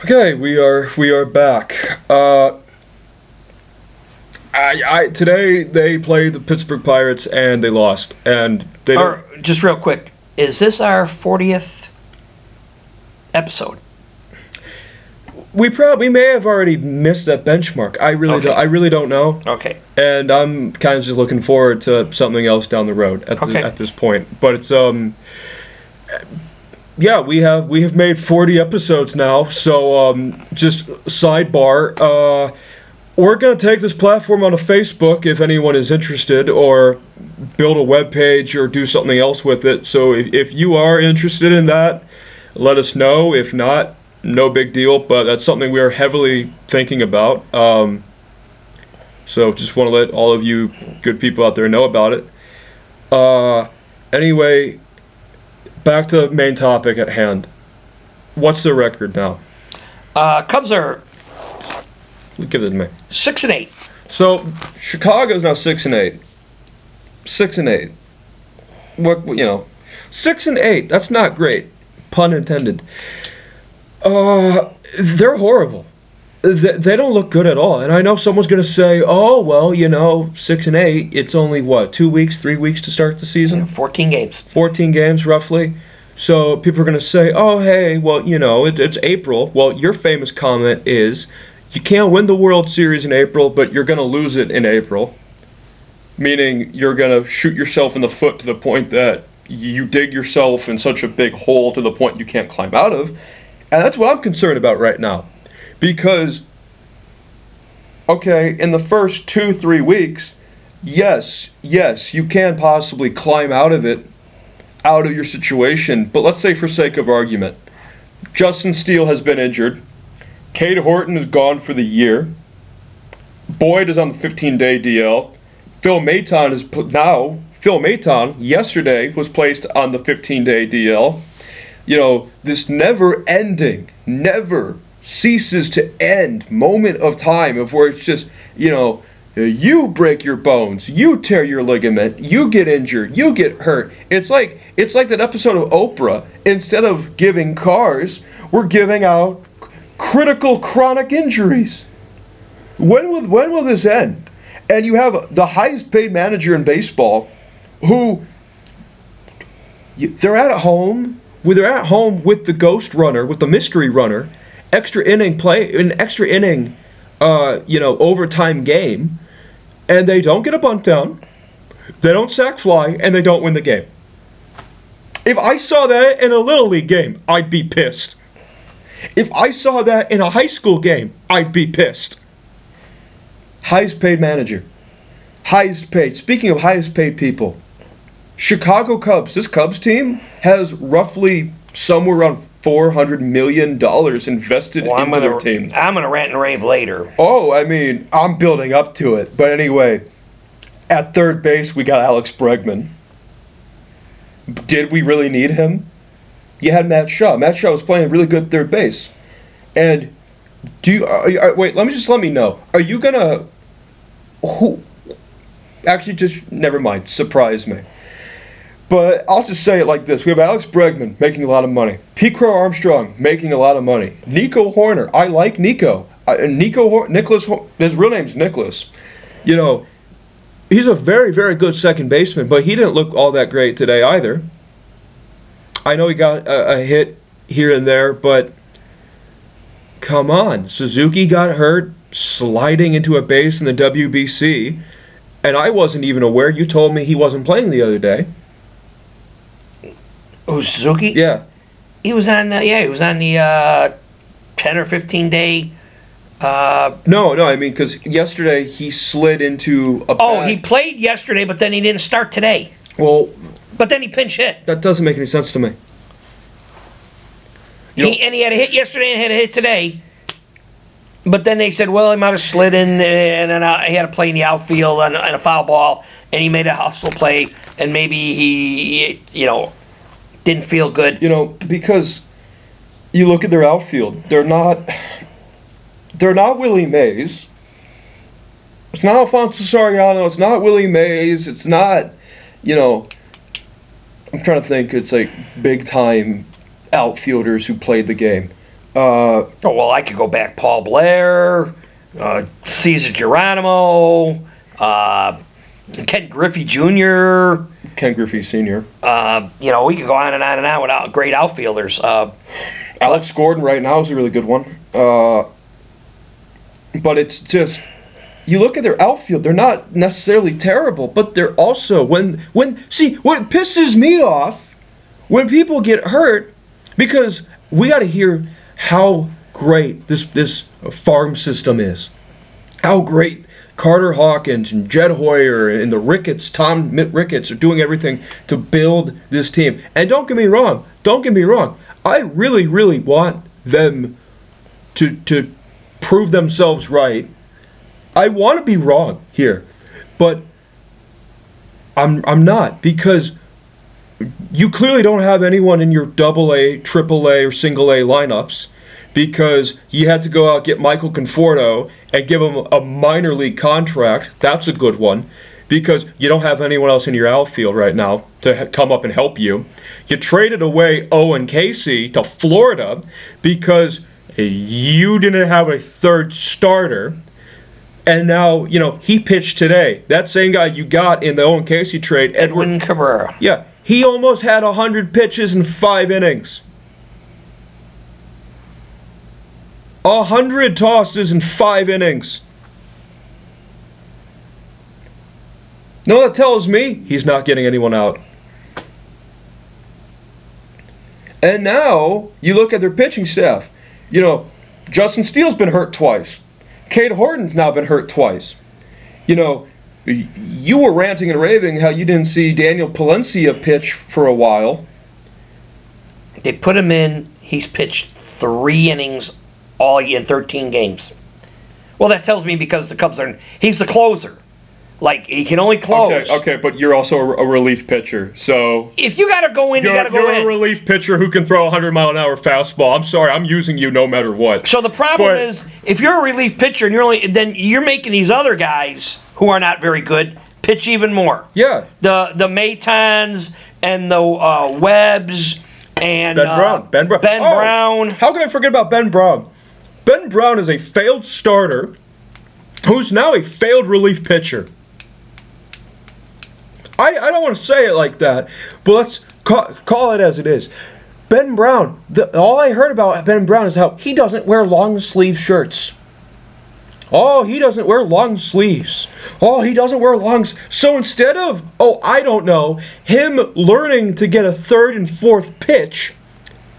Okay, we are back. I today they played the Pittsburgh Pirates and they lost, and they don't. Or just real quick, is this our 40th episode? We may have already missed that benchmark. Okay. I really don't know, Okay. and I'm kind of just looking forward to something else down the road Okay. at this point. But it's yeah, we have made 40 episodes now. So just sidebar. We're going to take this platform onto Facebook if anyone is interested, or build a web page or do something else with it. So if you are interested in that, let us know. If not, no big deal, but that's something we are heavily thinking about. So just want to let all of you good people out there know about it. Anyway, back to the main topic at hand. What's the record now? Cubs are Give it to me. 6-8. So Chicago's now 6-8. 6-8. What 6-8. That's not great. Pun intended. They're horrible. They don't look good at all. And I know someone's gonna say, "Oh well, 6-8. It's only what 2 weeks, 3 weeks to start the season. 14 games. 14 games roughly." So people are gonna say, "Oh hey, well it's April." Well, your famous comment is, "You can't win the World Series in April, but you're gonna lose it in April." Meaning you're gonna shoot yourself in the foot to the point that you dig yourself in such a big hole to the point you can't climb out of. And that's what I'm concerned about right now. Because, okay, in the first 2-3 weeks, yes, you can possibly climb out of it, out of your situation. But let's say, for sake of argument, Justin Steele has been injured. Cade Horton is gone for the year. Boyd is on the 15-day DL. Phil Maton yesterday was placed on the 15-day DL. This never ceases to end moment of time of where it's just, you break your bones, you tear your ligament, you get injured, you get hurt. It's like that episode of Oprah. Instead of giving cars, we're giving out critical chronic injuries. When will this end? And you have the highest paid manager in baseball who they're at home with the ghost runner, with the mystery runner, extra inning overtime game, and they don't get a bunt down, they don't sack fly, and they don't win the game. If I saw that in a little league game, I'd be pissed. If I saw that in a high school game, I'd be pissed. Highest paid manager. Highest paid. Speaking of highest paid people, Chicago Cubs. This Cubs team has roughly somewhere around $400 million invested into their team. I'm going to rant and rave later. Oh, I'm building up to it. But anyway, at third base, we got Alex Bregman. Did we really need him? You had Matt Shaw. Matt Shaw was playing really good third base. And wait, let me know. Are you gonna actually, just never mind, surprise me. But I'll just say it like this. We have Alex Bregman making a lot of money. Pete Crow Armstrong making a lot of money. Nico Horner. I like Nico. Nicholas, his real name's Nicholas. He's a very, very good second baseman, but he didn't look all that great today either. I know he got a hit here and there, but come on. Suzuki got hurt sliding into a base in the WBC, and I wasn't even aware. You told me he wasn't playing the other day. Oh, Suzuki? Yeah. He was on the 10 or 15 day. No, because yesterday he slid into a. Oh, he played yesterday, but then he didn't start today. Well, but then he pinch hit. That doesn't make any sense to me. He had a hit yesterday and had a hit today. But then they said, well, he might have slid in, and then he had to play in the outfield on a foul ball, and he made a hustle play, and maybe he didn't feel good. Because you look at their outfield, they're not Willie Mays. It's not Alfonso Soriano. It's not Willie Mays. It's not, I'm trying to think. It's like big time outfielders who played the game. Oh, well, I could go back. Paul Blair, Cesar Geronimo, Ken Griffey Jr. Ken Griffey Sr. We could go on and on and on without great outfielders. Alex Gordon right now is a really good one. But it's just, you look at their outfield, they're not necessarily terrible, but they're also, see, what pisses me off, when people get hurt, because we got to hear how great this farm system is. How great Carter Hawkins and Jed Hoyer and the Tom Ricketts are doing everything to build this team. And don't get me wrong, I really, really want them to prove themselves right. I want to be wrong here, but I'm not, because you clearly don't have anyone in your AA, AAA, or single A lineups, because you had to go out get Michael Conforto and give him a minor league contract. That's a good one, because you don't have anyone else in your outfield right now to come up and help you. You traded away Owen Casey to Florida because you didn't have a third starter. And now, he pitched today. That same guy you got in the Owen Casey trade, Edwin Cabrera. Yeah, he almost had 100 pitches in 5 innings. 100 tosses in 5 innings. No, that tells me he's not getting anyone out. And now, you look at their pitching staff. Justin Steele's been hurt twice. Cade Horton's now been hurt twice. You were ranting and raving how you didn't see Daniel Palencia pitch for a while. They put him in. He's pitched 3 innings all in 13 games. Well, that tells me because the Cubs he's the closer. Like, he can only close. Okay, but you're also a relief pitcher, so... If you gotta go in, you gotta go in. You're a relief pitcher who can throw a 100-mile-an-hour fastball. I'm sorry, I'm using you no matter what. So the problem is, if you're a relief pitcher and then you're making these other guys who are not very good pitch even more. Yeah. The Matons and the Webbs and Ben Brown. Brown. How can I forget about Ben Brown? Ben Brown is a failed starter who's now a failed relief pitcher. I don't want to say it like that, but let's call it as it is. Ben Brown, all I heard about Ben Brown is how he doesn't wear long sleeve shirts. Oh, he doesn't wear long sleeves. Oh, he doesn't wear So instead of, him learning to get a third and fourth pitch,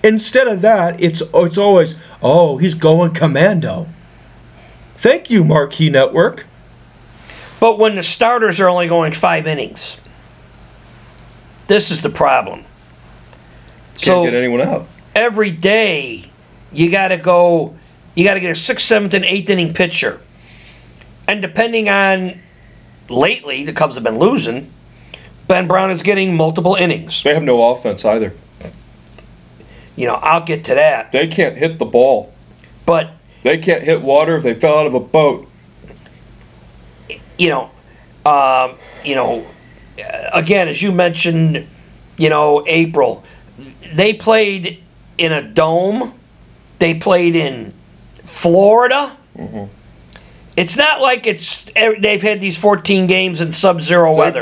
instead of that, it's always, he's going commando. Thank you, Marquee Network. But when the starters are only going 5 innings, this is the problem. Can't get anyone out. Every day, you got to get a 6th, 7th, and 8th inning pitcher. And depending on, lately, the Cubs have been losing, Ben Brown is getting multiple innings. They have no offense either. I'll get to that. They can't hit the ball. But they can't hit water if they fell out of a boat. Again, as you mentioned, April, they played in a dome. They played in Florida. Mm-hmm. It's not like they've had these 14 games in sub-zero weather.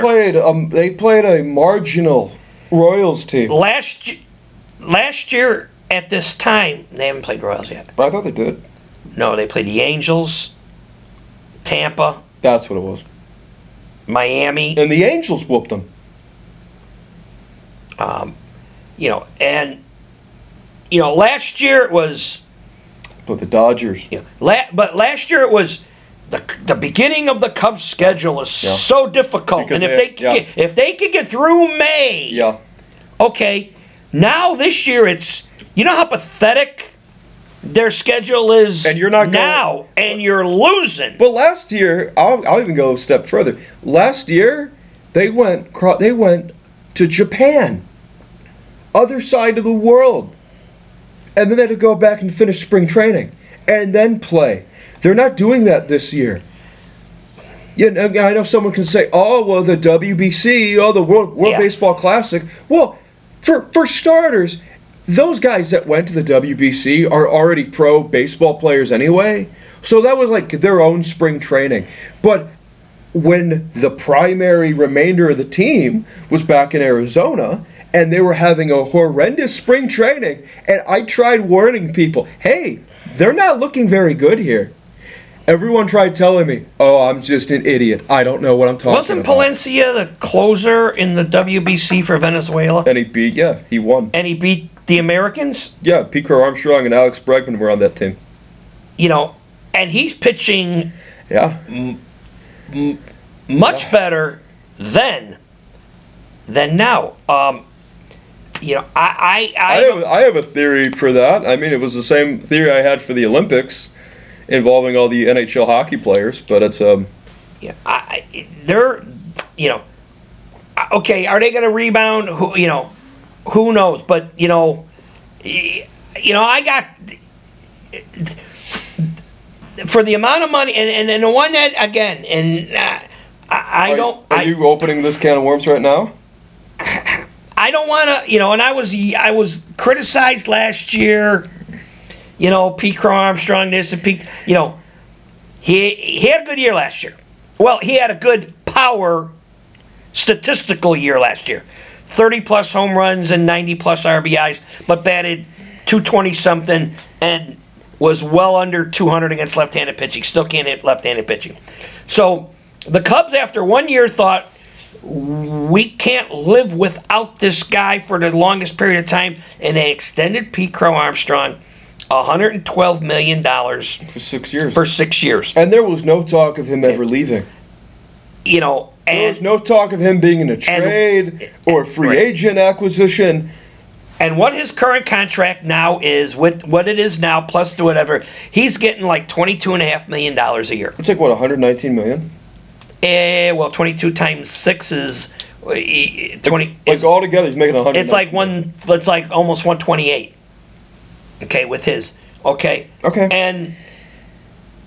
They played a marginal Royals team. Last year at this time, they haven't played Royals yet. But I thought they did. No, they played the Angels, Tampa. That's what it was. Miami. And the Angels whooped them. Last year it was... But the Dodgers. But last year it was... The beginning of the Cubs' schedule is so difficult. Because and if they could get through May... Yeah. Okay, now this year it's... You know how pathetic their schedule is and you're not now, and you're losing. But last year, I'll even go a step further. Last year, they went to Japan, other side of the world, and then they had to go back and finish spring training, and then play. They're not doing that this year. I know someone can say, the WBC, the World Baseball Classic. Well, for starters, those guys that went to the WBC are already pro baseball players anyway. So that was like their own spring training. But when the primary remainder of the team was back in Arizona and they were having a horrendous spring training, and I tried warning people, hey, they're not looking very good here. Everyone tried telling me, oh, I'm just an idiot. I don't know what I'm talking Wasn't about. Palencia the closer in the WBC for Venezuela? And he won. And he beat the Americans? Yeah, Pete Crow Armstrong and Alex Bregman were on that team. And he's pitching Yeah. much better then than now. I have a theory for that. I mean, it was the same theory I had for the Olympics involving all the NHL hockey players, but it's okay, are they going to rebound? Who knows? But I got for the amount of money, and the one that again, and Are you opening this can of worms right now? I don't want to, and I was criticized last year. Pete Crow Armstrong, this and Pete, he had a good year last year. Well, he had a good power statistical year last year. 30-plus home runs and 90-plus RBIs, but batted 220 something and was well under 200 against left-handed pitching. Still can't hit left-handed pitching. So the Cubs, after 1 year, thought, we can't live without this guy for the longest period of time, and they extended Pete Crow Armstrong $112 million For 6 years. for 6 years. And there was no talk of him ever leaving. There was no talk of him being in a trade or free agent acquisition. And what his current contract now is, with what it is now, plus to whatever, he's getting like $22.5 million a year. It's like, what, $119 million? 22 times 6 is 20. Like altogether, he's making $100. It's like almost 128. Okay, with his. Okay. And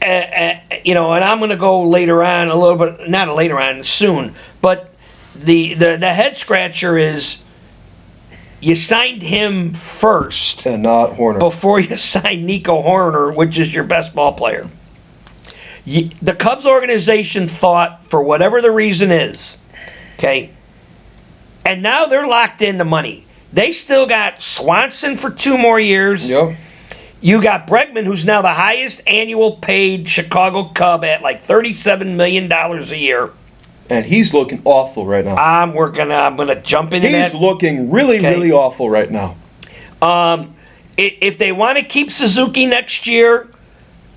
and I'm going to go later on a little bit, not later on, soon. But the head scratcher is you signed him first and not Horner before you signed Nico Horner, which is your best ball player. The Cubs organization thought, for whatever the reason is, okay, and now they're locked into money. They still got Swanson for 2 more years. Yep. You got Bregman, who's now the highest annual paid Chicago Cub at like $37 million a year. And he's looking awful right now. I'm gonna jump into that. He's looking really awful right now. If they want to keep Suzuki next year,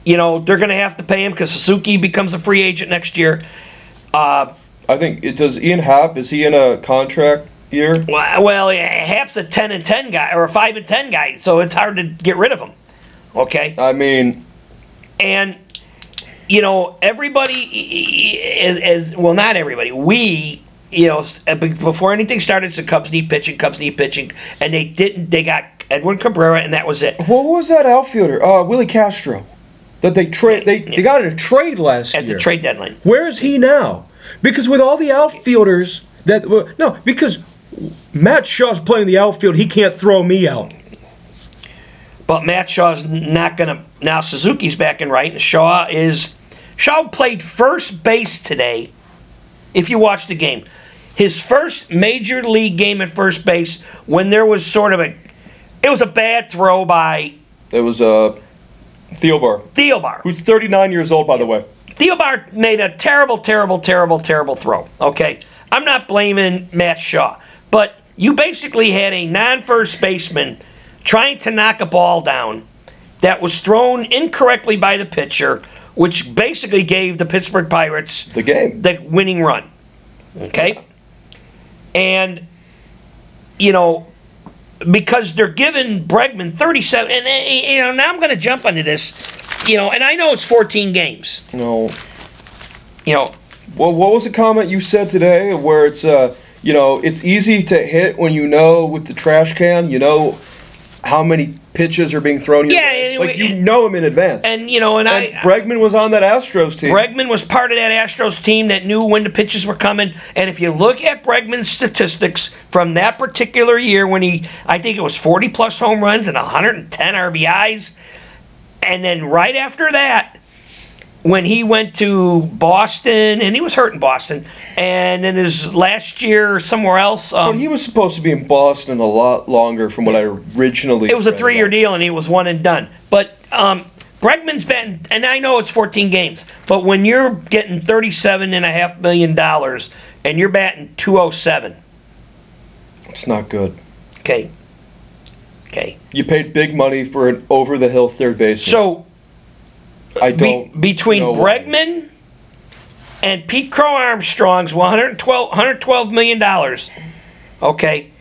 they're going to have to pay him because Suzuki becomes a free agent next year. I think does Ian Happ, is he in a contract year? Well, Happ's a 10-10 guy or a 5-10 guy, so it's hard to get rid of him. Okay. I mean, and everybody is well, not everybody. We, before anything started, the Cubs need pitching, and they didn't. They got Edwin Cabrera, and that was it. What was that outfielder? Willie Castro. That they got in a trade last year. At the trade deadline. Where is he now? Because with all the outfielders because Matt Shaw's playing the outfield, he can't throw me out. But Matt Shaw's not going to. Now Suzuki's back in right, and Shaw played first base today. If you watch the game, his first major league game at first base, when there was it was a bad throw by. It was Thielbar, who's 39 years old, by the way. Thielbar made a terrible throw. Okay, I'm not blaming Matt Shaw, but you basically had a non-first baseman trying to knock a ball down that was thrown incorrectly by the pitcher, which basically gave the Pittsburgh Pirates the winning run. Okay, and because they're giving Bregman 37, and now I'm going to jump onto this, and I know it's 14 games. No. Well, what was the comment you said today where it's, it's easy to hit when with the trash can, how many pitches are being thrown your Yeah, way. and Like, you know him in advance. And you know, and Bregman was on that Astros team. Bregman was part of that Astros team that knew when the pitches were coming. And if you look at Bregman's statistics from that particular year, when I think it was 40 plus home runs and 110 RBIs, and then right after that, when he went to Boston, and he was hurt in Boston, and then his last year somewhere else. But he was supposed to be in Boston a lot longer from what I originally It was a read 3-year about. deal, and he was one and done. But Bregman's been, and I know it's 14 games, but when you're getting $37.5 million and you're batting .207, It's not good. okay. You paid big money for an over-the-hill third baseman. So I don't between know why. Bregman and Pete Crow Armstrong's $112 million, okay.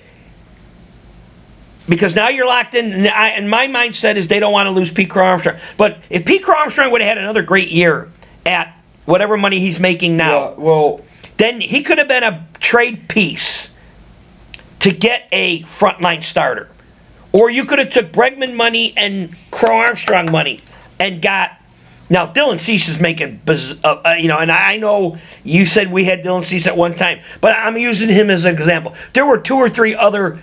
Because now you're locked in, and my mindset is they don't want to lose Pete Crow Armstrong. But if Pete Crow Armstrong would have had another great year at whatever money he's making now, Yeah, well, then he could have been a trade piece to get a frontline starter. Or you could have took Bregman money and Crow Armstrong money and got. Now Dylan Cease is making, and I know you said we had Dylan Cease at one time, but I'm using him as an example. There were 2 or 3 other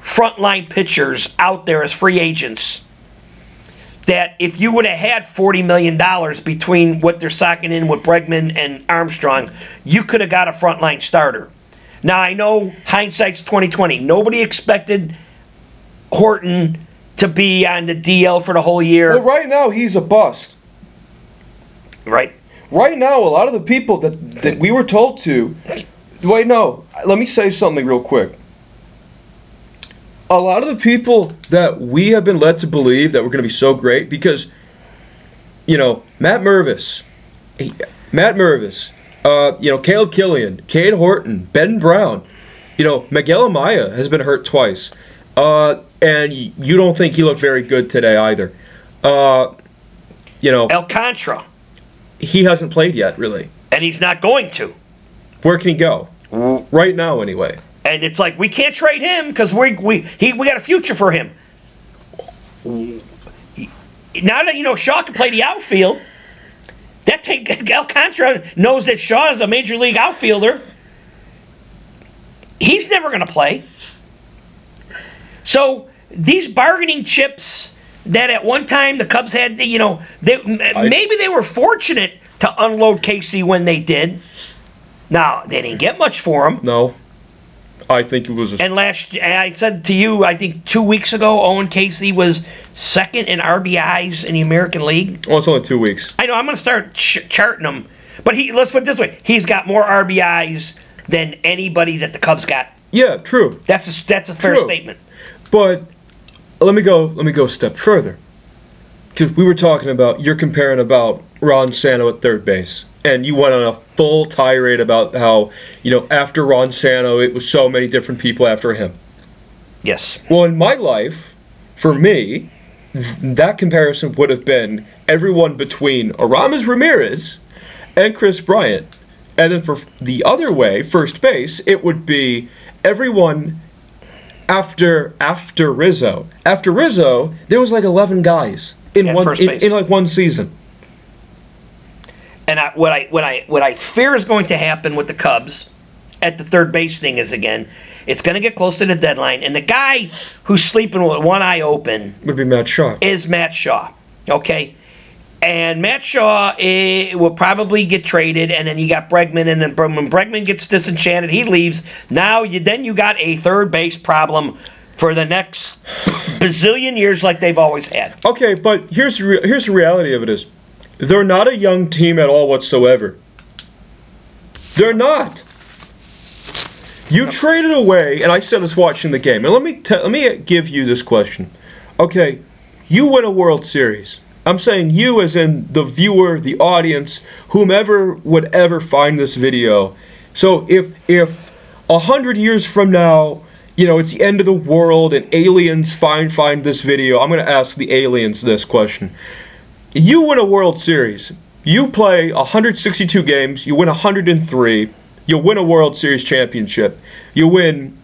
frontline pitchers out there as free agents that if you would have had $40 million between what they're socking in with Bregman and Armstrong, you could have got a frontline starter. Now I know hindsight's 2020. Nobody expected Horton to be on the DL for the whole year. well, right now he's a bust. Right. Right now, a lot of the people that we were told to. Wait, no. Let me say something real quick. A lot of the people that we have been led to believe that we're going to be so great because, Matt Mervis, Caleb Killian, Cade Horton, Ben Brown, Miguel Amaya has been hurt twice. And you don't think he looked very good today either. Alcantara. He hasn't played yet, really. And he's not going to. Where can he go? Right now, anyway. And it's like, we can't trade him because we got a future for him. Now that Shaw can play the outfield, Alcantara knows that Shaw is a major league outfielder. He's never going to play. So these bargaining chips that at one time the Cubs had, maybe they were fortunate to unload Casey when they did. Now, they didn't get much for him. No. I think it was And I said to you, I think 2 weeks ago, Owen Casey was second in RBIs in the American League. Well, it's only 2 weeks. I know, I'm going to start charting him. But let's put it this way. He's got more RBIs than anybody that the Cubs got. Yeah, true. That's a fair True. statement. But let me go a step further. Because you're comparing about Ron Santo at third base. And you went on a full tirade about how, after Ron Santo, it was so many different people after him. Yes. Well, in my life, for me, that comparison would have been everyone between Aramis Ramirez and Chris Bryant. And then for the other way, first base, it would be everyone after Rizzo. After Rizzo, there was like 11 guys in one season. And what I fear is going to happen with the Cubs at the third base thing is, again, it's going to get close to the deadline, and the guy who's sleeping with one eye open Would be Matt Shaw. is Matt Shaw. Okay? And Matt Shaw will probably get traded, and then you got Bregman, and then when Bregman gets disenchanted, he leaves. Now you got a third base problem for the next bazillion years like they've always had. Okay, but here's the reality of it is, they're not a young team at all whatsoever. They're not. You traded away, and I said this watching the game. And let me give you this question. Okay, you win a World Series. I'm saying you as in the viewer, the audience, whomever would ever find this video. So if 100 years from now, it's the end of the world and aliens find this video, I'm going to ask the aliens this question. You win a World Series. You play 162 games. You win 103. You win a World Series championship. You win.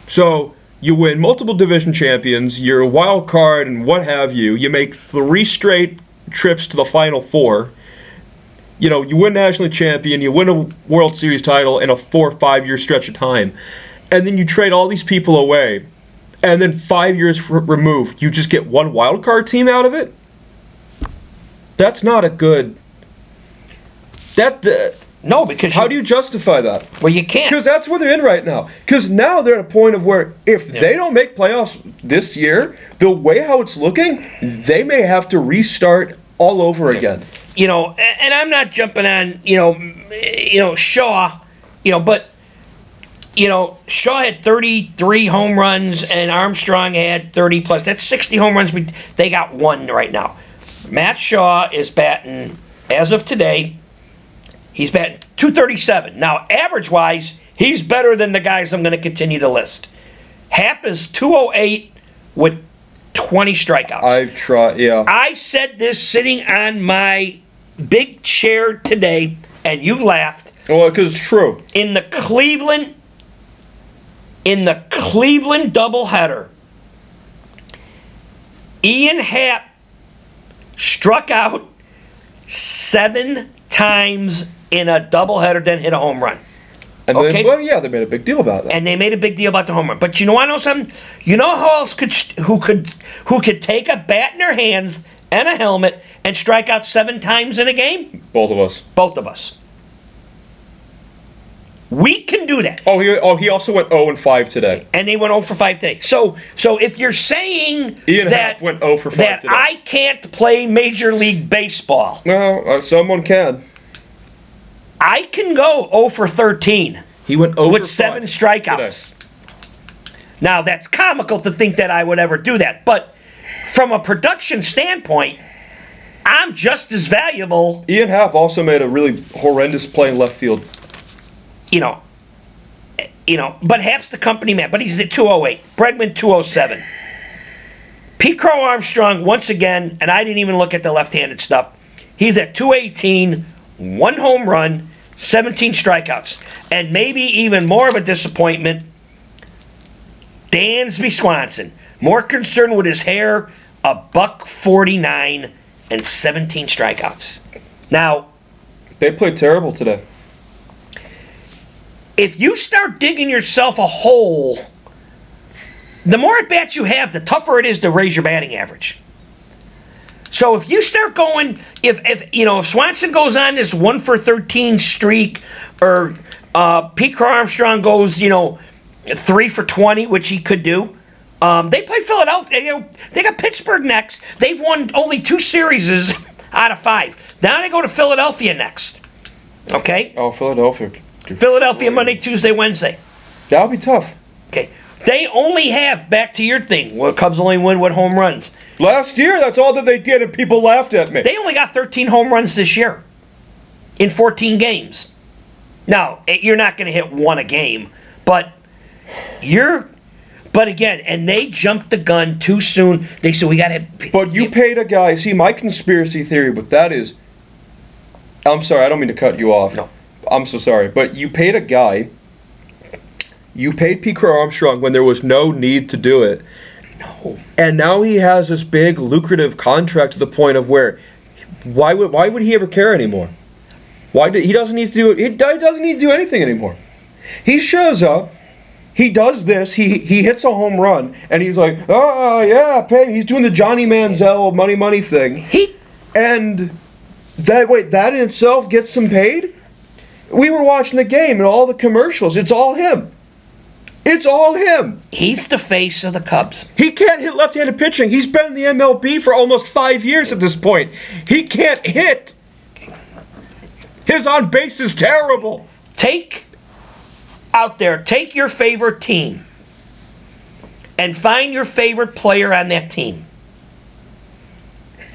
So you win multiple division champions, you're a wild card and what have you. You make 3 straight trips to the Final Four. You know, you win national champion, you win a World Series title in a 4 or 5 year stretch of time. And then you trade all these people away. And then 5 years removed, you just get one wild card team out of it? That's not a good... No, because how do you justify that? Well, you can't. Because that's where they're in right now. Because now they're at a point of where if they don't make playoffs this year, the way how it's looking, they may have to restart all over again. You know, and I'm not jumping on, Shaw, but, Shaw had 33 home runs and Armstrong had 30 plus. That's 60 home runs. They got 1 right now. Matt Shaw is batting, as of today, he's batting .237. Now, average-wise, he's better than the guys I'm going to continue to list. Happ is .208 with 20 strikeouts. I've tried, yeah. I said this sitting on my big chair today, and you laughed. Well, because it's true. In the Cleveland doubleheader, Ian Happ struck out 7 times in a doubleheader, then hit a home run. And okay? Then, they made a big deal about that. And they made a big deal about the home run. But I know something. You know who else who could take a bat in their hands and a helmet and strike out 7 times in a game? Both of us. Both of us. We can do that. He also went 0-5 today. And they went 0 for 5 today. So if you're saying Ian that Happ went 0 for 5 that today. I can't play Major League Baseball, No, someone can. I can go 0 for 13. He went 0 with for 7 5 strikeouts. today. Now, that's comical to think that I would ever do that. But from a production standpoint, I'm just as valuable. Ian Happ also made a really horrendous play in left field. But Happ's the company man. But he's at 208. Bregman, 207. Pete Crow Armstrong, once again, and I didn't even look at the left-handed stuff, he's at 218, 1 home run, 17 strikeouts. And maybe even more of a disappointment, Dansby Swanson. More concerned with his hair, $149 and 17 strikeouts. Now, they played terrible today. If you start digging yourself a hole, the more at bats you have, the tougher it is to raise your batting average. So if you start going, if Swanson goes on this 1 for 13 streak, or Pete Crow Armstrong goes 3 for 20, which he could do. They play Philadelphia. They got Pittsburgh next. They've won only 2 series out of 5. Now they go to Philadelphia next. Okay. Oh, Philadelphia. Philadelphia Monday, Tuesday, Wednesday. That'll be tough. Okay. They only have, back to your thing, well, Cubs only win with home runs. Last year, that's all that they did, and people laughed at me. They only got 13 home runs this year in 14 games. Now, you're not going to hit 1 a game, but again, and they jumped the gun too soon. They said, we got to... But you paid a guy, see, my conspiracy theory, but that is... I'm sorry, I don't mean to cut you off. No. I'm so sorry, but you paid a guy... You paid Pete Crow Armstrong when there was no need to do it. No. And now he has this big, lucrative contract to the point of where... Why would he ever care anymore? He doesn't need to do it. He doesn't need to do anything anymore. He shows up, he does this, he hits a home run, and he's like, oh, yeah, pay me. He's doing the Johnny Manziel money thing. And that in itself gets him paid? We were watching the game and all the commercials. It's all him. It's all him. He's the face of the Cubs. He can't hit left-handed pitching. He's been in the MLB for almost 5 years at this point. He can't hit. His on base is terrible. Take your favorite team and find your favorite player on that team.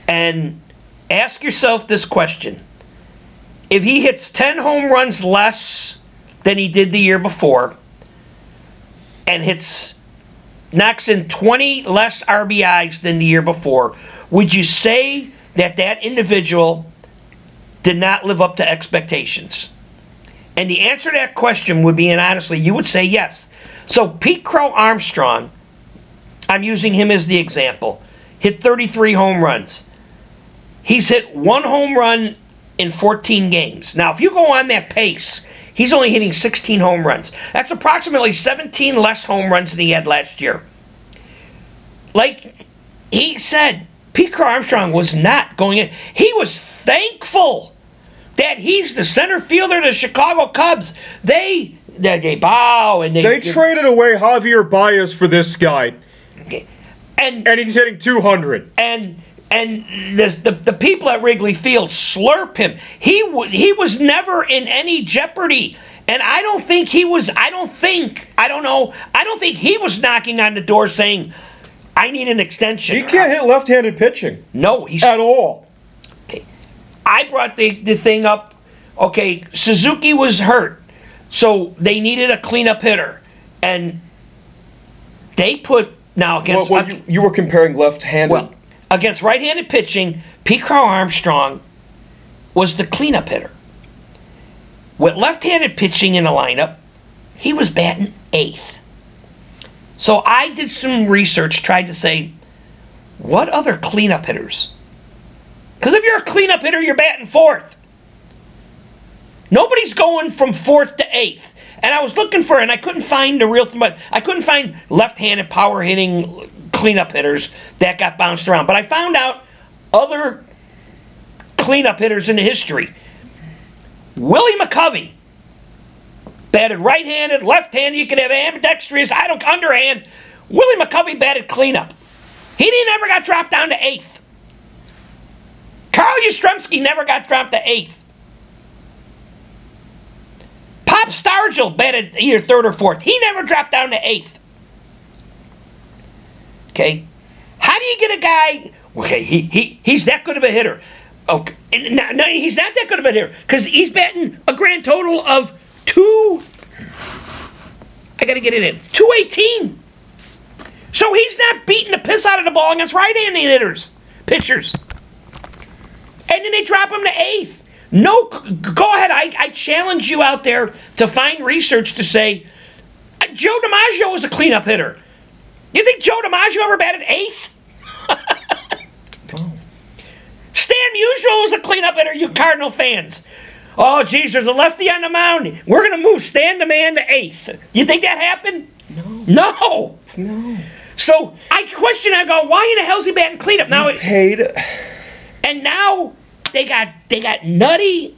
And ask yourself this question. If he hits 10 home runs less than he did the year before and knocks in 20 less RBIs than the year before, would you say that individual did not live up to expectations? And the answer to that question would be, and honestly, you would say yes. So Pete Crow Armstrong, I'm using him as the example, hit 33 home runs. He's hit 1 home run in 14 games. Now, if you go on that pace, he's only hitting 16 home runs. That's approximately 17 less home runs than he had last year. Like he said, Pete Crow Armstrong was not going in. He was thankful that he's the center fielder of the Chicago Cubs. They bow and They traded away Javier Baez for this guy, and he's hitting 200. And the people at Wrigley Field slurp him. He was never in any jeopardy, and I don't think he was knocking on the door saying, "I need an extension." He can't hit left-handed pitching. No, he's at all. Okay, I brought the thing up. Okay, Suzuki was hurt, so they needed a cleanup hitter, and they put now against. You were comparing left-handed. Well, against right-handed pitching, Pete Crow Armstrong was the cleanup hitter. With left-handed pitching in the lineup, he was batting 8th. So I did some research, tried to say, what other cleanup hitters? Because if you're a cleanup hitter, you're batting 4th. Nobody's going from 4th to 8th. And I was looking for, and I couldn't find the real thing, but I couldn't find left-handed power-hitting cleanup hitters that got bounced around. But I found out other cleanup hitters in the history. Willie McCovey batted right-handed, left-handed. You could have ambidextrous, underhand. Willie McCovey batted cleanup. He never got dropped down to 8th. Carl Yastrzemski never got dropped to 8th. Pop Stargell batted either 3rd or 4th. He never dropped down to 8th. Okay, how do you get a guy? Okay, he's that good of a hitter. Okay, no, he's not that good of a hitter because he's batting a grand total of 218. So he's not beating the piss out of the ball against right-handed pitchers. And then they drop him to 8th. No, go ahead. I challenge you out there to find research to say Joe DiMaggio was a cleanup hitter. You think Joe DiMaggio ever batted 8th? Stan Musial was a cleanup hitter, you Cardinal fans. Oh, geez, there's a lefty on the mound. We're going to move Stan the Man to 8th. You think that happened? No. So I go, why in the hell's he batting cleanup? Now Paid. And now they got Nutty.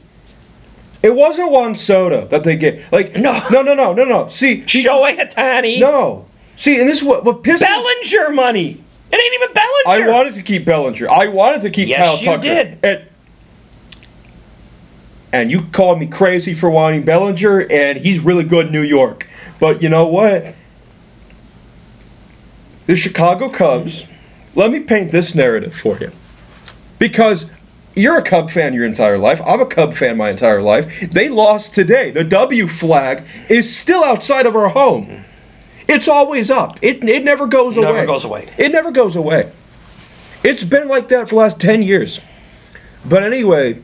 It wasn't Juan Soto that they get. No. See, Shohei Ohtani. No. See, and this is what pisses. Bellinger money. It ain't even Bellinger. I wanted to keep Bellinger. I wanted to keep Kyle Tucker. Yes, you did. And you called me crazy for wanting Bellinger, and he's really good in New York. But you know what? The Chicago Cubs, let me paint this narrative for you. Because you're a Cub fan your entire life. I'm a Cub fan my entire life. They lost today. The W flag is still outside of our home. It's always up. It never goes away. Never goes away. It never goes away. It's been like that for the last 10 years. But anyway,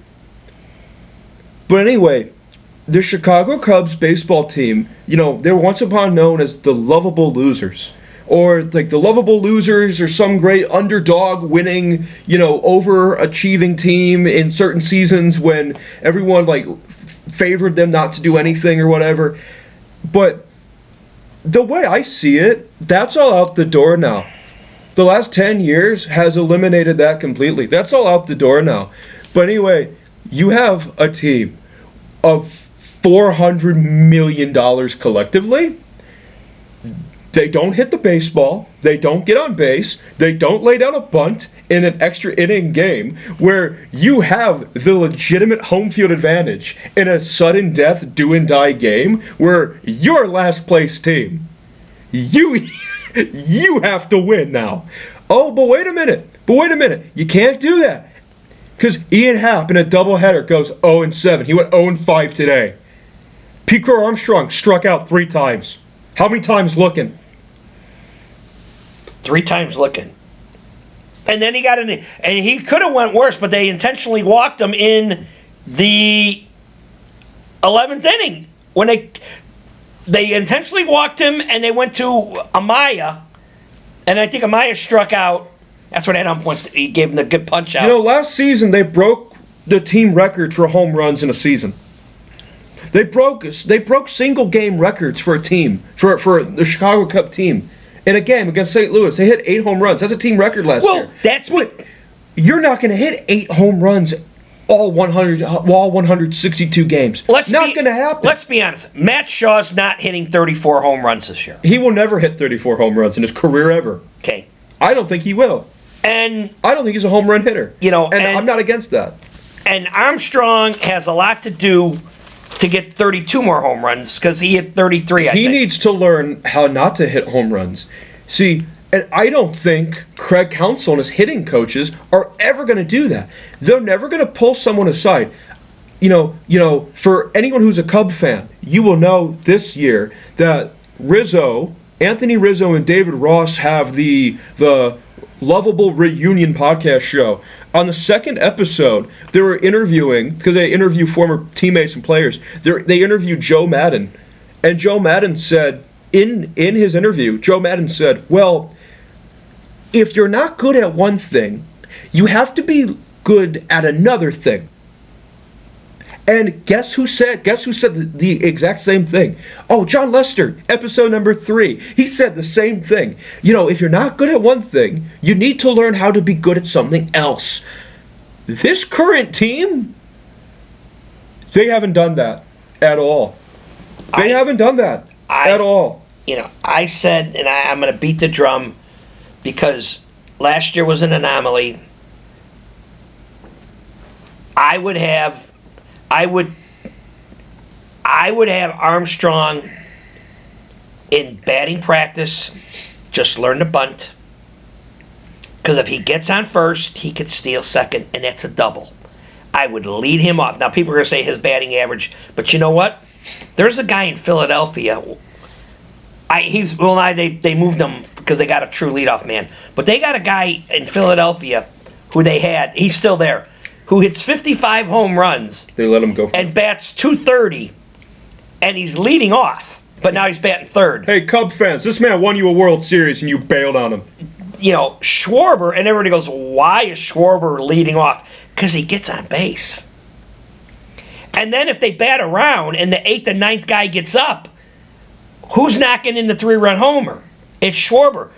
the Chicago Cubs baseball team, they were once upon known as the lovable losers. Or like the lovable losers or some great underdog winning, overachieving team in certain seasons when everyone favored them not to do anything or whatever. But the way I see it, that's all out the door now. The last 10 years has eliminated that completely. That's all out the door now. But anyway, you have a team of $400 million collectively. They don't hit the baseball. They don't get on base. They don't lay down a bunt in an extra inning game where you have the legitimate home field advantage in a sudden death do and die game where you're last place team. You have to win now. Oh, but wait a minute. You can't do that. Because Ian Happ in a doubleheader goes 0-7. He went 0-5 today. Pete Crow Armstrong struck out 3 times. How many times looking? 3 times looking. And then he got in, and he could have went worse, but they intentionally walked him in the 11th inning when they intentionally walked him and they went to Amaya, and I think Amaya struck out. That's when Adam went. He gave him the good punch out. Last season they broke the team record for home runs in a season. They broke single game records for a team for the Chicago Cub team in a game against St. Louis. They hit 8 home runs. That's a team record last year. Well, that's what. You're not going to hit 8 home runs all 162 games. Not going to happen. Let's be honest. Matt Shaw's not hitting 34 home runs this year. He will never hit 34 home runs in his career ever. Okay. I don't think he will. And I don't think he's a home run hitter. and I'm not against that. And Armstrong has a lot to do to get 32 more home runs because he hit 33. He needs to learn how not to hit home runs. See, and I don't think Craig Counsell and his hitting coaches are ever going to do that. They're never going to pull someone aside. For anyone who's a Cub fan, you will know this year that Anthony Rizzo and David Ross have the Lovable Reunion podcast show. On the second episode, they were interviewing, because they interview former teammates and players, they interviewed Joe Madden. And Joe Madden said, in his interview, Joe Madden said, well, if you're not good at one thing, you have to be good at another thing. And guess who said the exact same thing? Oh, John Lester, episode number 3. He said the same thing. If you're not good at one thing, you need to learn how to be good at something else. This current team, they haven't done that at all. They haven't done that at all. I said, and I'm going to beat the drum because last year was an anomaly. I would have Armstrong in batting practice just learn to bunt. Because if he gets on first, he could steal second, and that's a double. I would lead him off. Now, people are going to say his batting average, but you know what? There's a guy in Philadelphia. They moved him because they got a true leadoff man. But they got a guy in Philadelphia who they had. He's still there. Who hits 55 home runs. They let him go. And bats 230, and he's leading off. But now he's batting third. Hey, Cub fans, this man won you a World Series, and you bailed on him. Schwarber, and everybody goes, why is Schwarber leading off? Because he gets on base. And then if they bat around and the 8th and 9th guy gets up, who's knocking in the 3-run homer? It's Schwarber.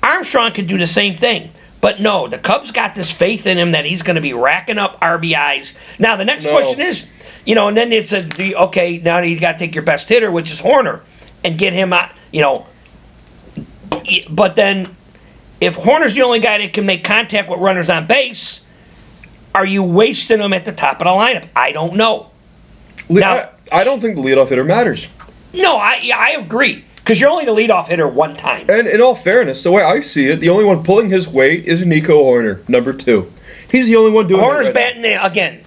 Armstrong could do the same thing. But no, the Cubs got this faith in him that he's going to be racking up RBIs. Now, the next question is, and then it's okay, now you got to take your best hitter, which is Horner, and get him out, But then, if Horner's the only guy that can make contact with runners on base, are you wasting him at the top of the lineup? I don't know. Now, I don't think the leadoff hitter matters. No, I agree. Because you're only the leadoff hitter one time. And in all fairness, the way I see it, the only one pulling his weight is Nico Horner, number 2. He's the only one doing Horner's it. Batting again.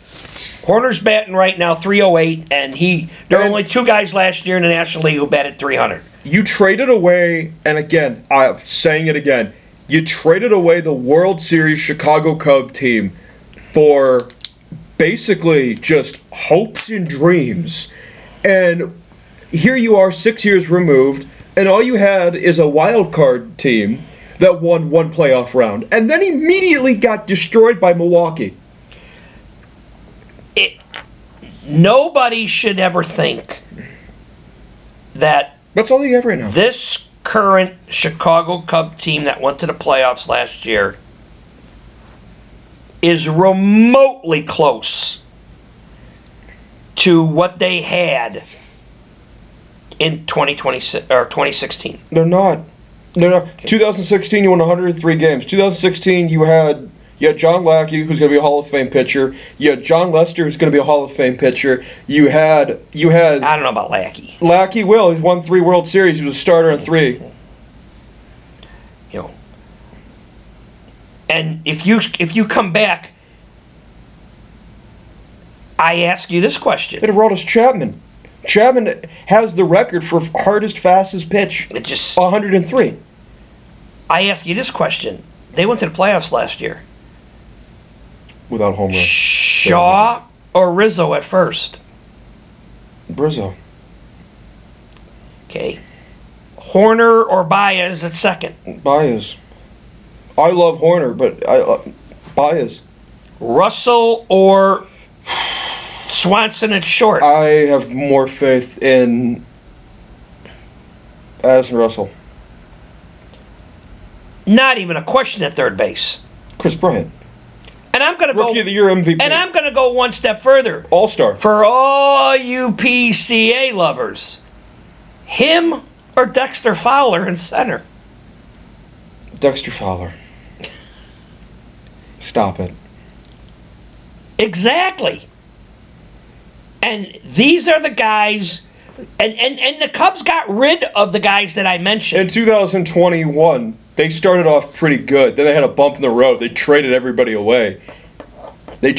Horner's batting right now 308, and there were only 2 guys last year in the National League who batted 300. You traded away, and again, I'm saying it again, you traded away the World Series Chicago Cub team for basically just hopes and dreams. And here you are 6 years removed, and all you had is a wild card team that won one playoff round, and then immediately got destroyed by Milwaukee. Nobody should ever think that That's all you have right now. this current Chicago Cub team that went to the playoffs last year is remotely close to what they had in 2026 or 2016. They're not. 2016, you won 103 games. 2016, you had John Lackey, who's going to be a Hall of Fame pitcher. You had John Lester, who's going to be a Hall of Fame pitcher. You had. I don't know about Lackey. Lackey will. He's won 3 World Series. He was a starter on 3. And if you come back, I ask you this question. It Aroldis Chapman. Chapman has the record for hardest, fastest pitch. 103. I ask you this question. They went to the playoffs last year. Without home run. Shaw or Rizzo at first? Rizzo. Okay. Horner or Baez at second. Baez. I love Horner, but Baez. Russell or Swanson at short. I have more faith in Addison Russell. Not even a question at third base. Chris Bryant. And I'm going to go. Rookie of the Year MVP. And I'm going to go one step further. All-Star. For all you PCA lovers, him or Dexter Fowler in center. Dexter Fowler. Stop it. Exactly. And these are the guys, and the Cubs got rid of the guys that I mentioned. In 2021, they started off pretty good. Then they had a bump in the road. They traded everybody away. And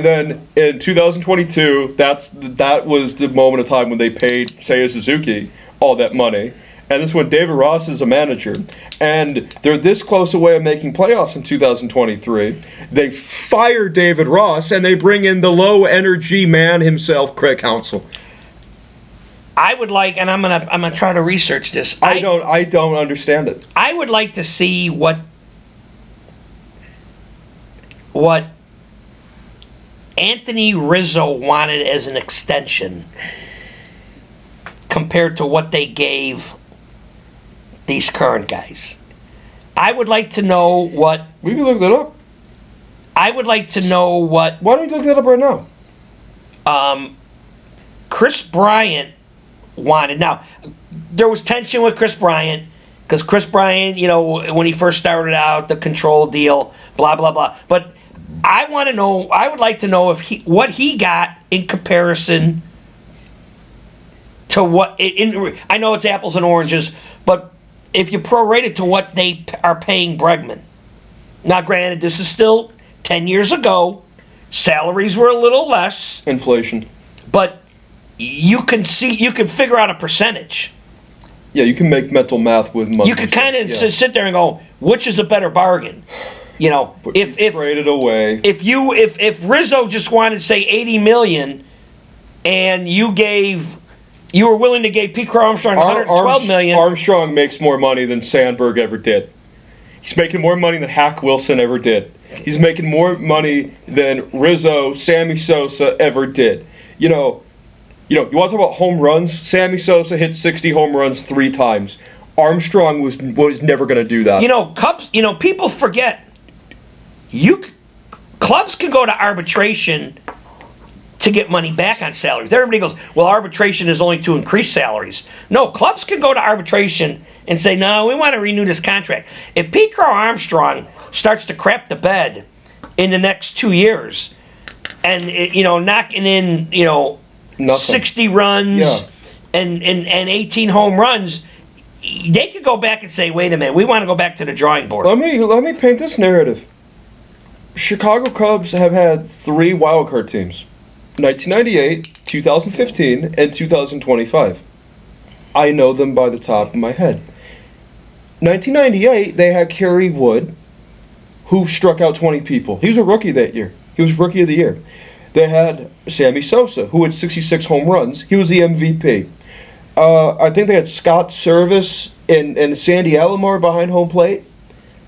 then in 2022, that was the moment of time when they paid Seiya Suzuki all that money. And this is when David Ross is a manager. And they're this close away of making playoffs in 2023. They fire David Ross, and they bring in the low-energy man himself, Craig Counsell. I would like, and I'm gonna try to research this. I don't understand it. I would like to see what Anthony Rizzo wanted as an extension compared to what they gave these current guys. I would like to know what. We can look that up. I would like to know what Why don't you look that up right now? Chris Bryant wanted. Now, there was tension with Chris Bryant because Chris Bryant, when he first started out, the control deal, blah, blah, blah. But I want to know, I would like to know what he got in comparison to what, I know it's apples and oranges, but if you prorate it to what they are paying Bregman. Now, granted, this is still 10 years ago. Salaries were a little less. Inflation. But you can figure out a percentage. Yeah, you can make mental math with money. You could kind of sit there and go, which is a better bargain? If traded away. If Rizzo just wanted, say, $80 million, and you were willing to give Pete Crow Armstrong $112 million. Armstrong makes more money than Sandberg ever did. He's making more money than Hack Wilson ever did. He's making more money than Rizzo, Sammy Sosa ever did. You want to talk about home runs? Sammy Sosa hit 60 home runs 3 times. Armstrong was never going to do that. Cubs. People forget. Clubs can go to arbitration to get money back on salaries. Everybody goes, well, arbitration is only to increase salaries. No, clubs can go to arbitration and say, no, we want to renew this contract. If Pete Crow Armstrong starts to crap the bed in the next 2 years, and knocking in Nothing. 60 runs and 18 home runs, they could go back and say, wait a minute, we want to go back to the drawing board. Let me paint this narrative. Chicago Cubs have had 3 wildcard teams. 1998, 2015, and 2025. I know them by the top of my head. 1998, they had Kerry Wood, who struck out 20 people. He was a rookie that year. He was Rookie of the Year. They had Sammy Sosa, who had 66 home runs. He was the MVP. I think they had Scott Service and Sandy Alomar behind home plate.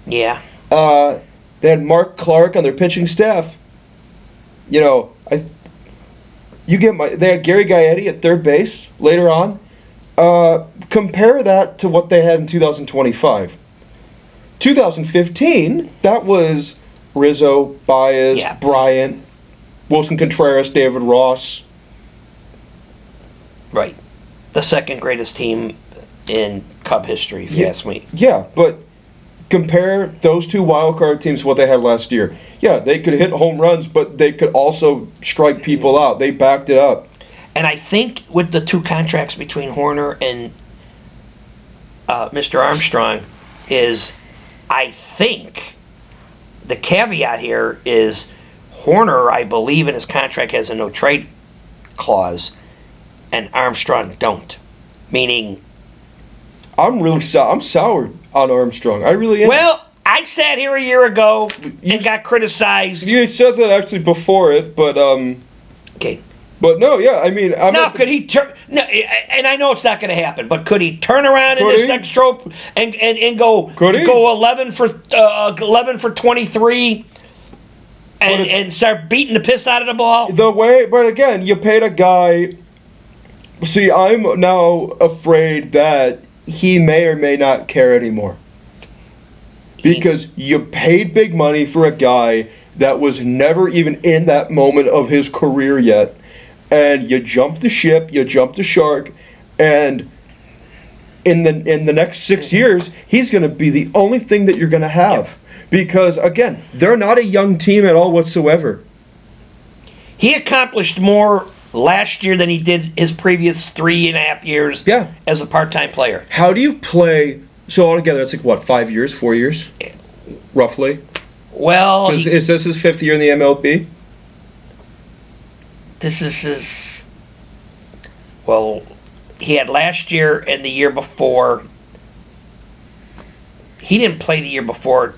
Yeah. They had Mark Clark on their pitching staff. They had Gary Gaetti at third base later on. Compare that to what they had in 2025. 2015, that was Rizzo, Baez, Bryant, Wilson Contreras, David Ross. Right. The second greatest team in Cub history, if you ask me. Yeah, but compare those 2 wildcard teams to what they had last year. Yeah, they could hit home runs, but they could also strike people out. They backed it up. And I think with the 2 contracts between Horner and Mr. Armstrong I think the caveat here is Horner, I believe in his contract, has a no-trade clause, and Armstrong don't. Meaning, I'm soured on Armstrong. I really am. Well, I sat here a year ago and got criticized. You said that actually before it, but Okay. But no, yeah, I mean, I'm Now, not- could he turn? No, and I know it's not going to happen, but could he turn around in Could this he? next stroke and go Could he? go 11 for 23 and start beating the piss out of the ball? the way, but again, you paid a guy. See, I'm now afraid that he may or may not care anymore. Because you paid big money for a guy that was never even in that moment of his career yet. And you jumped the ship, you jumped the shark, and in the next 6 years, he's going to be the only thing that you're going to have. Because, again, they're not a young team at all whatsoever. He accomplished more last year than he did his previous 3.5 years Yeah. as a part-time player. How do you play? So altogether, it's like what, 5 years, 4 years, roughly. Well, Is this his 5th year in the MLB? this is his. Well, he had last year and the year before. He didn't play the year before.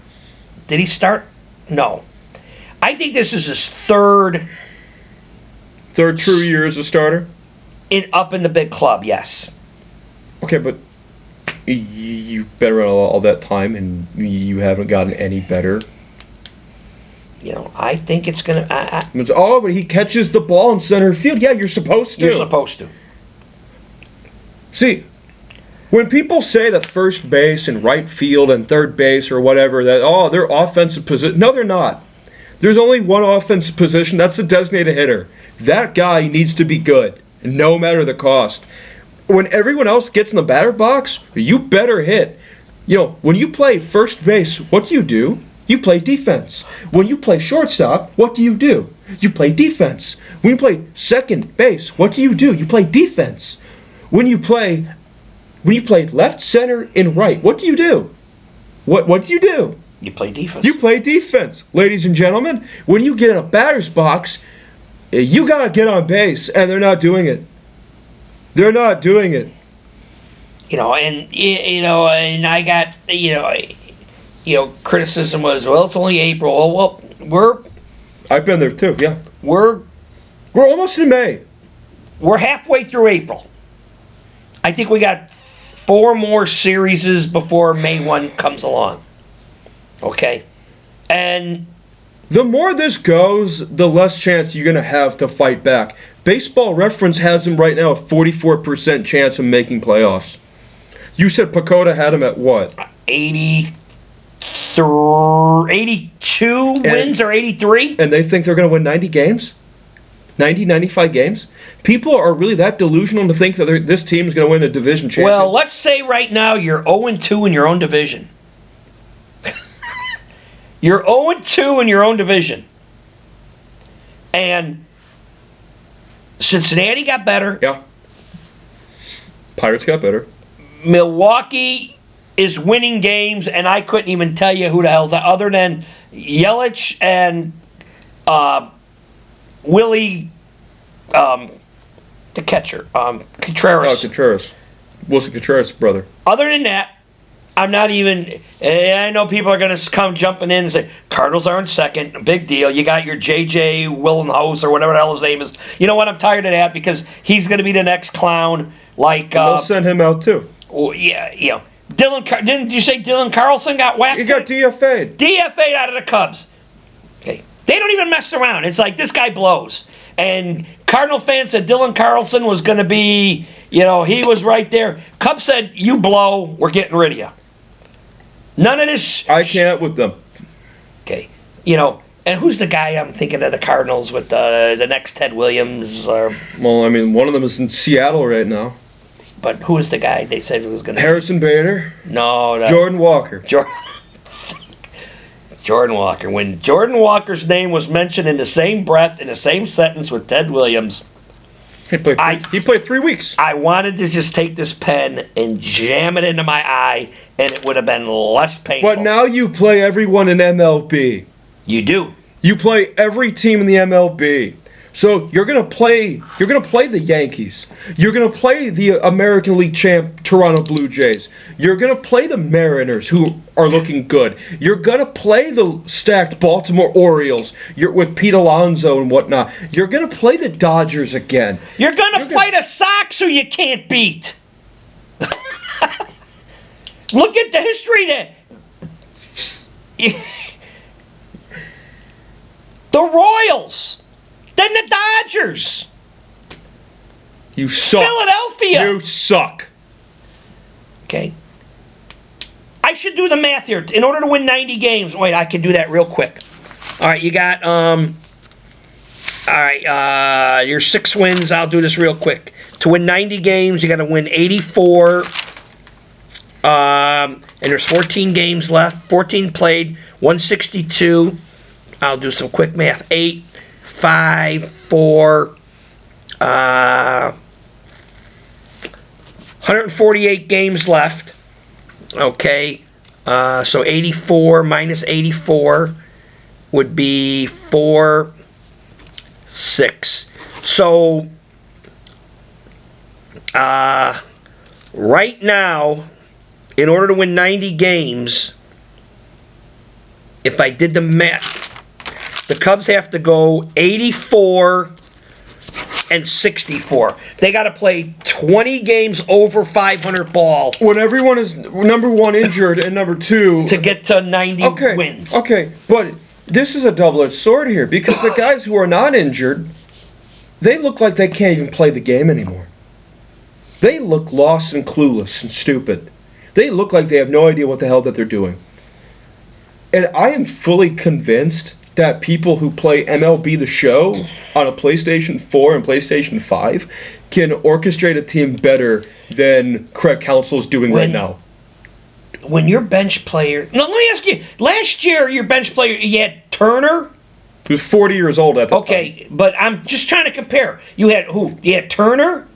Did he start? No. I think this is his third Third true year as a starter. up in the big club. Yes. Okay, but you've been around all that time and you haven't gotten any better. You know, I think it's gonna. It's but he catches the ball in center field. Yeah, you're supposed to. You're supposed to. See, when people say that first base and right field and third base or whatever, that they're offensive position. No, they're not. There's only one offensive position. That's the designated hitter. That guy needs to be good, no matter the cost. When everyone else gets in the batter box, you better hit. You know, when you play first base, what do? You play defense. When you play shortstop, what do? You play defense. When you play second base, what do? You play defense. When you play left, center, and right, what do? What do? You play defense. You play defense. Ladies and gentlemen, when you get in a batter's box, you got to get on base, and they're not doing it. They're not doing it. You know, and I got criticism was, well, it's only April. Well, I've been there too, yeah. we're almost in May. we're halfway through April. I think we got 4 more series before May 1 comes along. Okay, and The more this goes, the less chance you're going to have to fight back. Baseball Reference has him right now a 44% chance of making playoffs. You said Pacoda had him at what? 82 wins or 83. And they think they're going to win 90 games? 90, 95 games? People are really that delusional to think that this team is going to win a division championship. Well, let's say right now you're 0-2 in your own division. You're 0-2 in your own division. And Cincinnati got better. Yeah. Pirates got better. Milwaukee is winning games, and I couldn't even tell you who the hell's that, other than Yelich and Willie, the catcher, Contreras. Oh, Contreras. Wilson Contreras' brother. Other than that, I'm not even. I know people are going to come jumping in and say Cardinals are in second. Big deal. You got your J.J. Willenhose or whatever the hell his name is. You know what? I'm tired of that because he's going to be the next clown. Like They'll send him out too. well, yeah. Didn't you say Dylan Carlson got whacked? He got DFA'd. DFA'd out of the Cubs. Okay. They don't even mess around. It's like this guy blows. And Cardinal fans said Dylan Carlson was going to be, he was right there. Cubs said, you blow, we're getting rid of you. None of this. I can't with them. Okay. And who's the guy I'm thinking of the Cardinals with the next Ted Williams? Well, I mean, one of them is in Seattle right now. But who is the guy they said was going to Harrison Bader. No. Jordan Walker. Jordan Walker. When Jordan Walker's name was mentioned in the same breath, in the same sentence with Ted Williams, He played 3 weeks. I wanted to just take this pen and jam it into my eye, and it would have been less painful. But now you play everyone in MLB. You do. You play every team in the MLB. So you're gonna play the Yankees. You're gonna play the American League champ Toronto Blue Jays. You're gonna play the Mariners, who are looking good. You're gonna play the stacked Baltimore Orioles. With Pete Alonso and whatnot. You're gonna play the Dodgers again. You're gonna play the Sox, who you can't beat. Look at the history there. The Royals. Then the Dodgers. You suck. Philadelphia. You suck. Okay. I should do the math here. In order to win 90 games, wait, I can do that real quick. All right, you got, your 6 wins. I'll do this real quick. To win 90 games, you got to win 84. And there's 14 games left. 14 played. 162. I'll do some quick math. 8, 5, 4, 148 games left. Okay. So 84 minus 84 would be 4, 6. So, right now, in order to win 90 games, if I did the math, the Cubs have to go 84 and 64. They got to play 20 games over 500 ball When everyone is number 1 injured and number 2 to get to 90 wins. Okay, but this is a double-edged sword here because the guys who are not injured, they look like they can't even play the game anymore. They look lost and clueless and stupid. They look like they have no idea what the hell that they're doing. And I am fully convinced that people who play MLB The Show on a PlayStation 4 and PlayStation 5 can orchestrate a team better than Craig Counsell's doing right now. When your bench player... No, let me ask you. Last year, your bench player, you had Turner. He was 40 years old at the time. Okay, but I'm just trying to compare. You had who? You had Turner,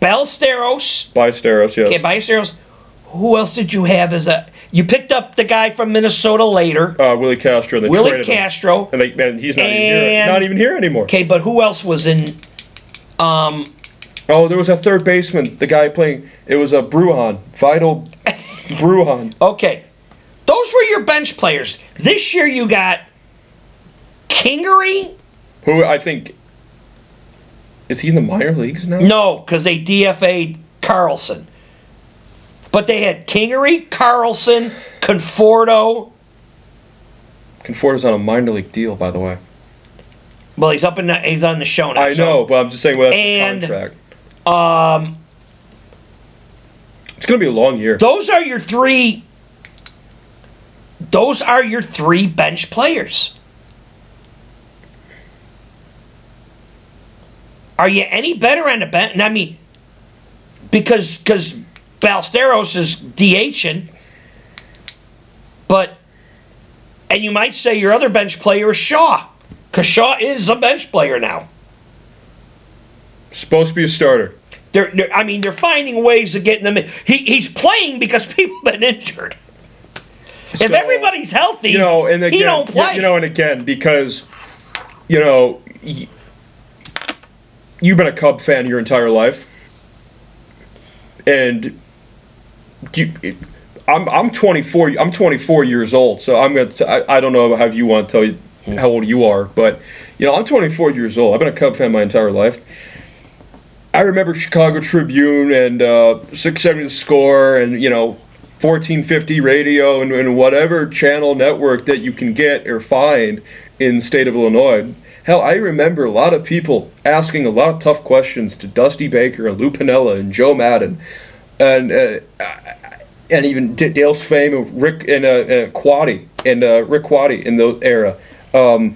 Ballesteros. Ballesteros, yes. Okay, Ballesteros. Who else did you have as a... You picked up the guy from Minnesota later. Willie Castro. They Willie traded him. Castro. And he's not even here anymore. Okay, but who else was in... Oh, there was a third baseman. The guy playing... It was a Bruhan. Vidal Bruhan. Okay. Those were your bench players. This year you got Kingery. Who I think... Is he in the minor leagues now? No, because they DFA'd Carlson. But they had Kingery, Carlson, Conforto. Conforto's on a minor league deal, by the way. Well, he's on the show now. I know, but I'm just saying, well, that's the contract. It's going to be a long year. Those are your three bench players. Are you any better on the bench? I mean, because Ballesteros is DHing, and you might say your other bench player is Shaw, because Shaw is a bench player now. Supposed to be a starter. They're finding ways of getting him in. He's playing because people have been injured. If everybody's healthy, he don't play. And again, because, you've been a Cub fan your entire life, and I'm 24. I'm 24 years old, so I don't know how you want to tell you how old you are, but I'm 24 years old. I've been a Cub fan my entire life. I remember Chicago Tribune and 670 The Score and 1450 radio and whatever channel network that you can get or find in the state of Illinois. Hell, I remember a lot of people asking a lot of tough questions to Dusty Baker and Lou Piniella and Joe Madden, and even Dale's fame of Rick and Quaddy and Rick Quaddy in the era. I'm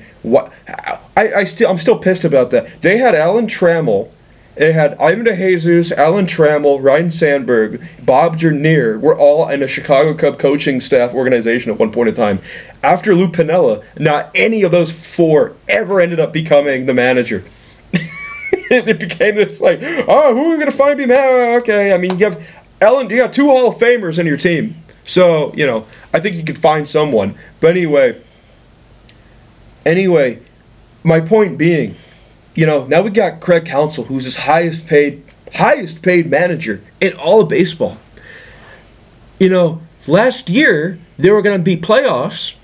still pissed about that. They had Alan Trammell. They had Ivan DeJesus, Alan Trammell, Ryan Sandberg, Bob Dernier were all in a Chicago Cub coaching staff organization at one point in time. After Lou Piniella, not any of those four ever ended up becoming the manager. It became this like, who are we going to find be manager? Okay, I mean, you got two Hall of Famers in your team. So, I think you could find someone. But anyway, my point being, now we got Craig Counsell, who's his highest paid manager in all of baseball. Last year they were going to be playoffs.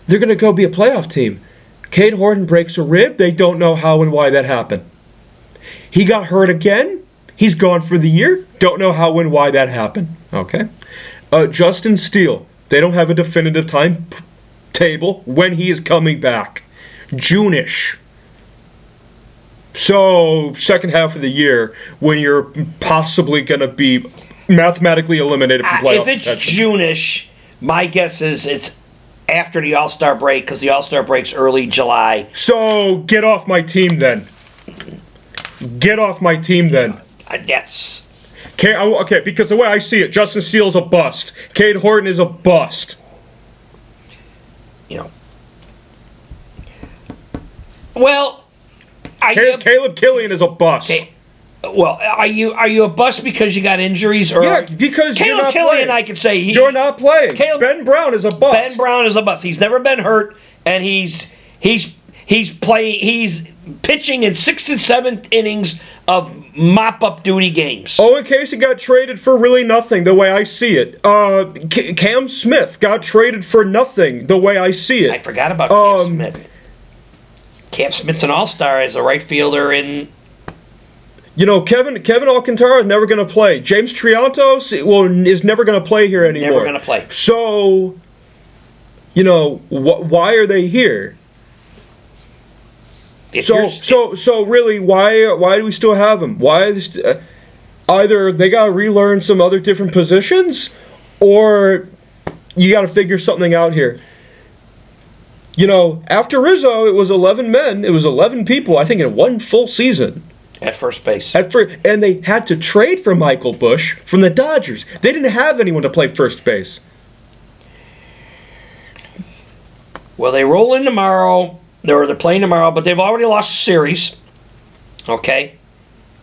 They're going to go be a playoff team. Cade Horton breaks a rib. They don't know how and why that happened. He got hurt again. He's gone for the year. Don't know how and why that happened. Okay. Justin Steele. They don't have a definitive timetable when he is coming back. June-ish. So, second half of the year, when you're possibly going to be mathematically eliminated from playoffs. If it's June-ish, my guess is it's after the All-Star break, because the All-Star break's early July. So, get off my team then. Get off my team then. That's... Okay, because the way I see it, Justin Steele's a bust. Cade Horton is a bust. Well, Caleb Killian is a bust. Okay. Well, are you a bust because you got injuries, or Yeah, because you're Caleb not Killian? playing. I could say You're not playing. Ben Brown is a bust. Ben Brown is a bust. He's never been hurt, and he's playing. He's pitching in 6th and 7th innings of mop-up duty games. Owen Casey got traded for really nothing, the way I see it. Cam Smith got traded for nothing, the way I see it. I forgot about Cam Smith. Cam Smith's an all-star as a right fielder in... Kevin Alcantara is never going to play. James Triantos is never going to play here anymore. Never going to play. So, why are they here? So really, why do we still have them? Why either they got to relearn some other different positions, or you got to figure something out here. After Rizzo, it was 11 men. It was 11 people, I think, in one full season. At first base. And they had to trade for Michael Busch from the Dodgers. They didn't have anyone to play first base. Well, they roll in tomorrow. They're playing tomorrow, but they've already lost a series. Okay?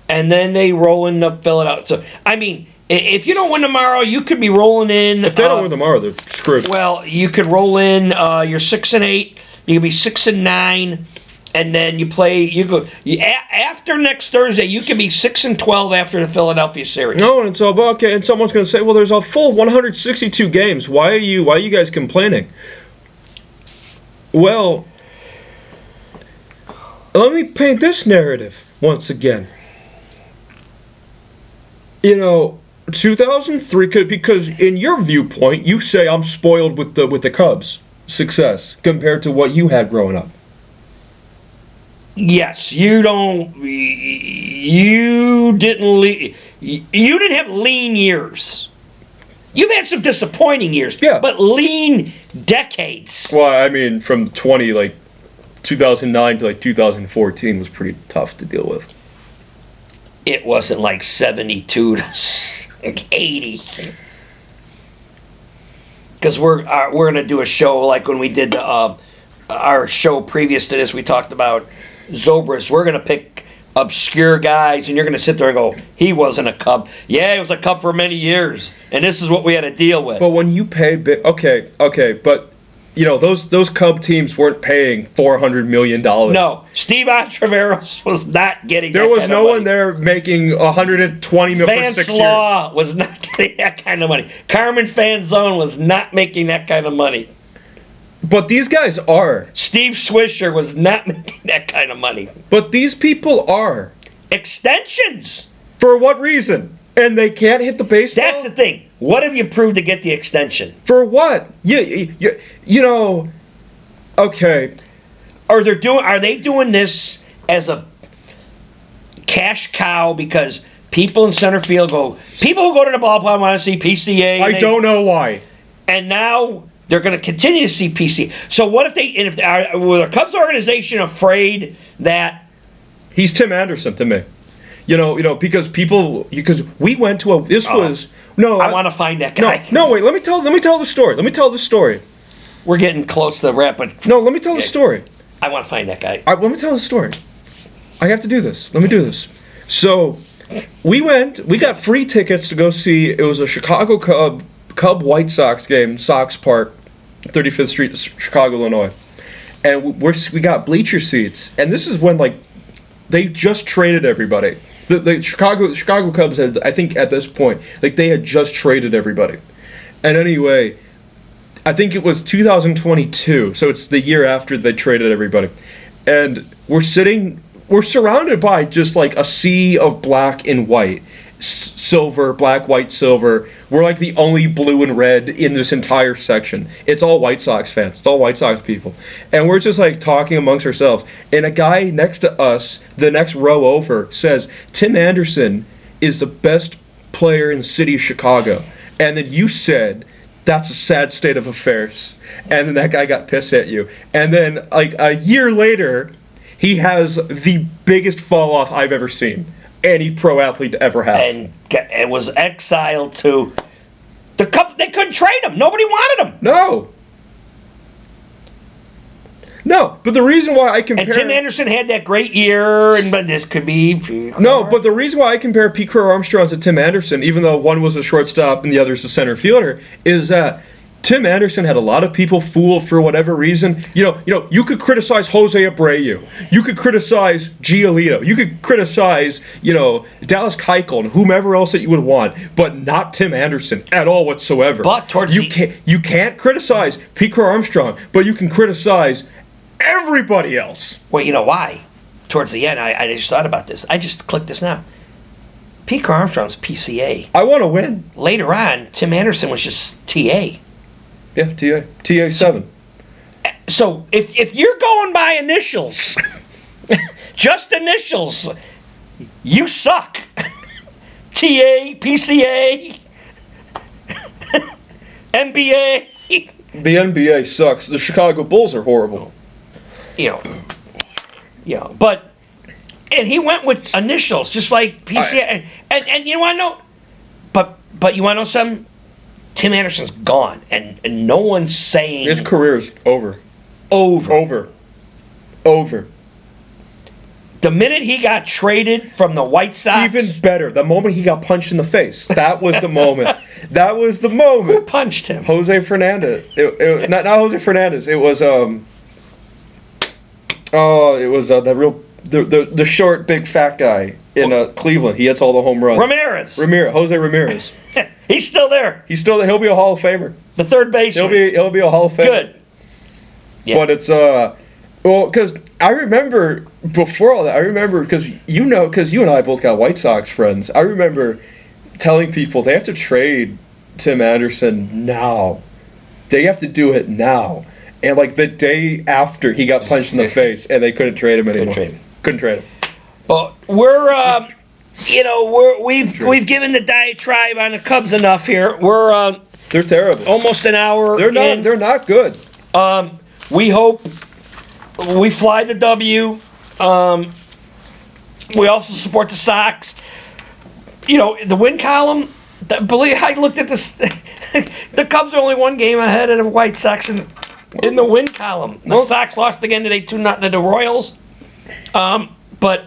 And then they roll into Philadelphia. So, I mean, if you don't win tomorrow, you could be rolling in... If they don't win tomorrow, they're screwed. Well, you could roll in, you're 6-8, you could be 6-9, and then you play, after next Thursday, you could be 6-12 after the Philadelphia series. No, and so, okay, and someone's going to say, well, there's a full 162 games. Why are you guys complaining? Well, let me paint this narrative once again. 2003 because in your viewpoint, you say I'm spoiled with the Cubs' success compared to what you had growing up. Yes, you didn't have lean years. You've had some disappointing years, Yeah. but lean decades. Well, I mean, from 2009 to 2014 was pretty tough to deal with. It wasn't like 72 to 80. Because we're going to do a show like when we did our show previous to this. We talked about Zobrist. We're going to pick obscure guys, and you're going to sit there and go, he wasn't a Cub. Yeah, he was a Cub for many years, and this is what we had to deal with. But when you pay okay, but those Cub teams weren't paying $400 million. No, Steve Entreveros was not getting There that was kind no of money. one there making $120 million for Vance 6 Law years. was not getting that kind of money. Carmen Fanzone was not making that kind of money. But these guys are. Steve Swisher was not making that kind of money. But these people are. Extensions. For what reason? And they can't hit the baseball? That's the thing. What have you proved to get the extension? For what? Okay. Are they doing this as a cash cow because people in center field people who go to the ballpark want to see PCA? I don't know why. And now they're going to continue to see PCA. So what if were the Cubs organization afraid that He's Tim Anderson to me. Because we went to I want to find that guy. No, wait, let me tell the story. We're getting close to the wrap, but No, let me tell the story. I want to find that guy. Let me tell the story. I have to do this. Let me do this. So, we got free tickets to go see, it was a Chicago Cub White Sox game, Sox Park, 35th Street, Chicago, Illinois. and we got bleacher seats, and this is when like they just traded everybody. The Chicago Cubs had, I think at this point, like they had just traded everybody. And anyway, I think it was 2022, so it's the year after they traded everybody. And we're surrounded by just like a sea of black and white. Silver, black, white, silver. We're like the only blue and red in this entire section. It's all White Sox fans. It's all White Sox people. And we're just like talking amongst ourselves. And a guy next to us, the next row over, says, Tim Anderson is the best player in the city of Chicago. And then you said, that's a sad state of affairs. And then that guy got pissed at you. And then like a year later, he has the biggest fall off I've ever seen. Any pro athlete to ever have. And was exiled to the Cubs. They couldn't trade him. Nobody wanted him. No, but the reason why I compare... And Tim Anderson had that great year, but this could be... No, but the reason why I compare Pete Crow Armstrong to Tim Anderson, even though one was a shortstop and the other is a center fielder, is that Tim Anderson had a lot of people fooled for whatever reason. You know, you could criticize Jose Abreu. You could criticize Giolito. You could criticize, Dallas Keuchel and whomever else that you would want, but not Tim Anderson at all whatsoever. But you can't criticize Pete Crow Armstrong, but you can criticize everybody else. Well, you know why? Towards the end, I just thought about this. I just clicked this now. Pete Crow Armstrong's PCA. I want to win. Later on, Tim Anderson was just TA. Yeah, TA7. So if you're going by initials, just initials, you suck. TA, PCA, NBA. The NBA sucks. The Chicago Bulls are horrible. But and he went with initials, just like PCA. And you want to know, but you want to know something? Tim Anderson's gone, and no one's saying... His career's over. Over. The minute he got traded from the White Sox... Even better, the moment he got punched in the face. That was the moment. Who punched him? Jose Fernandez. Not Jose Fernandez. It was, the short, big, fat guy in Cleveland. He hits all the home runs. Jose Ramirez. He's still there. He'll be a Hall of Famer. The third baseman. He'll be a Hall of Famer. Good. Yeah. But it's because I remember before all that. I remember because you and I both got White Sox friends. I remember telling people they have to trade Tim Anderson now. They have to do it now. And like the day after he got punched in the face, and they couldn't trade him anymore. Couldn't trade him. But we've given the diatribe on the Cubs enough here. They're terrible. Almost an hour. They're not good. We hope we fly the W. We also support the Sox. The win column. I looked at this. The Cubs are only one game ahead of the White Sox in the win column. The Sox lost again today 2-0 to the Royals. But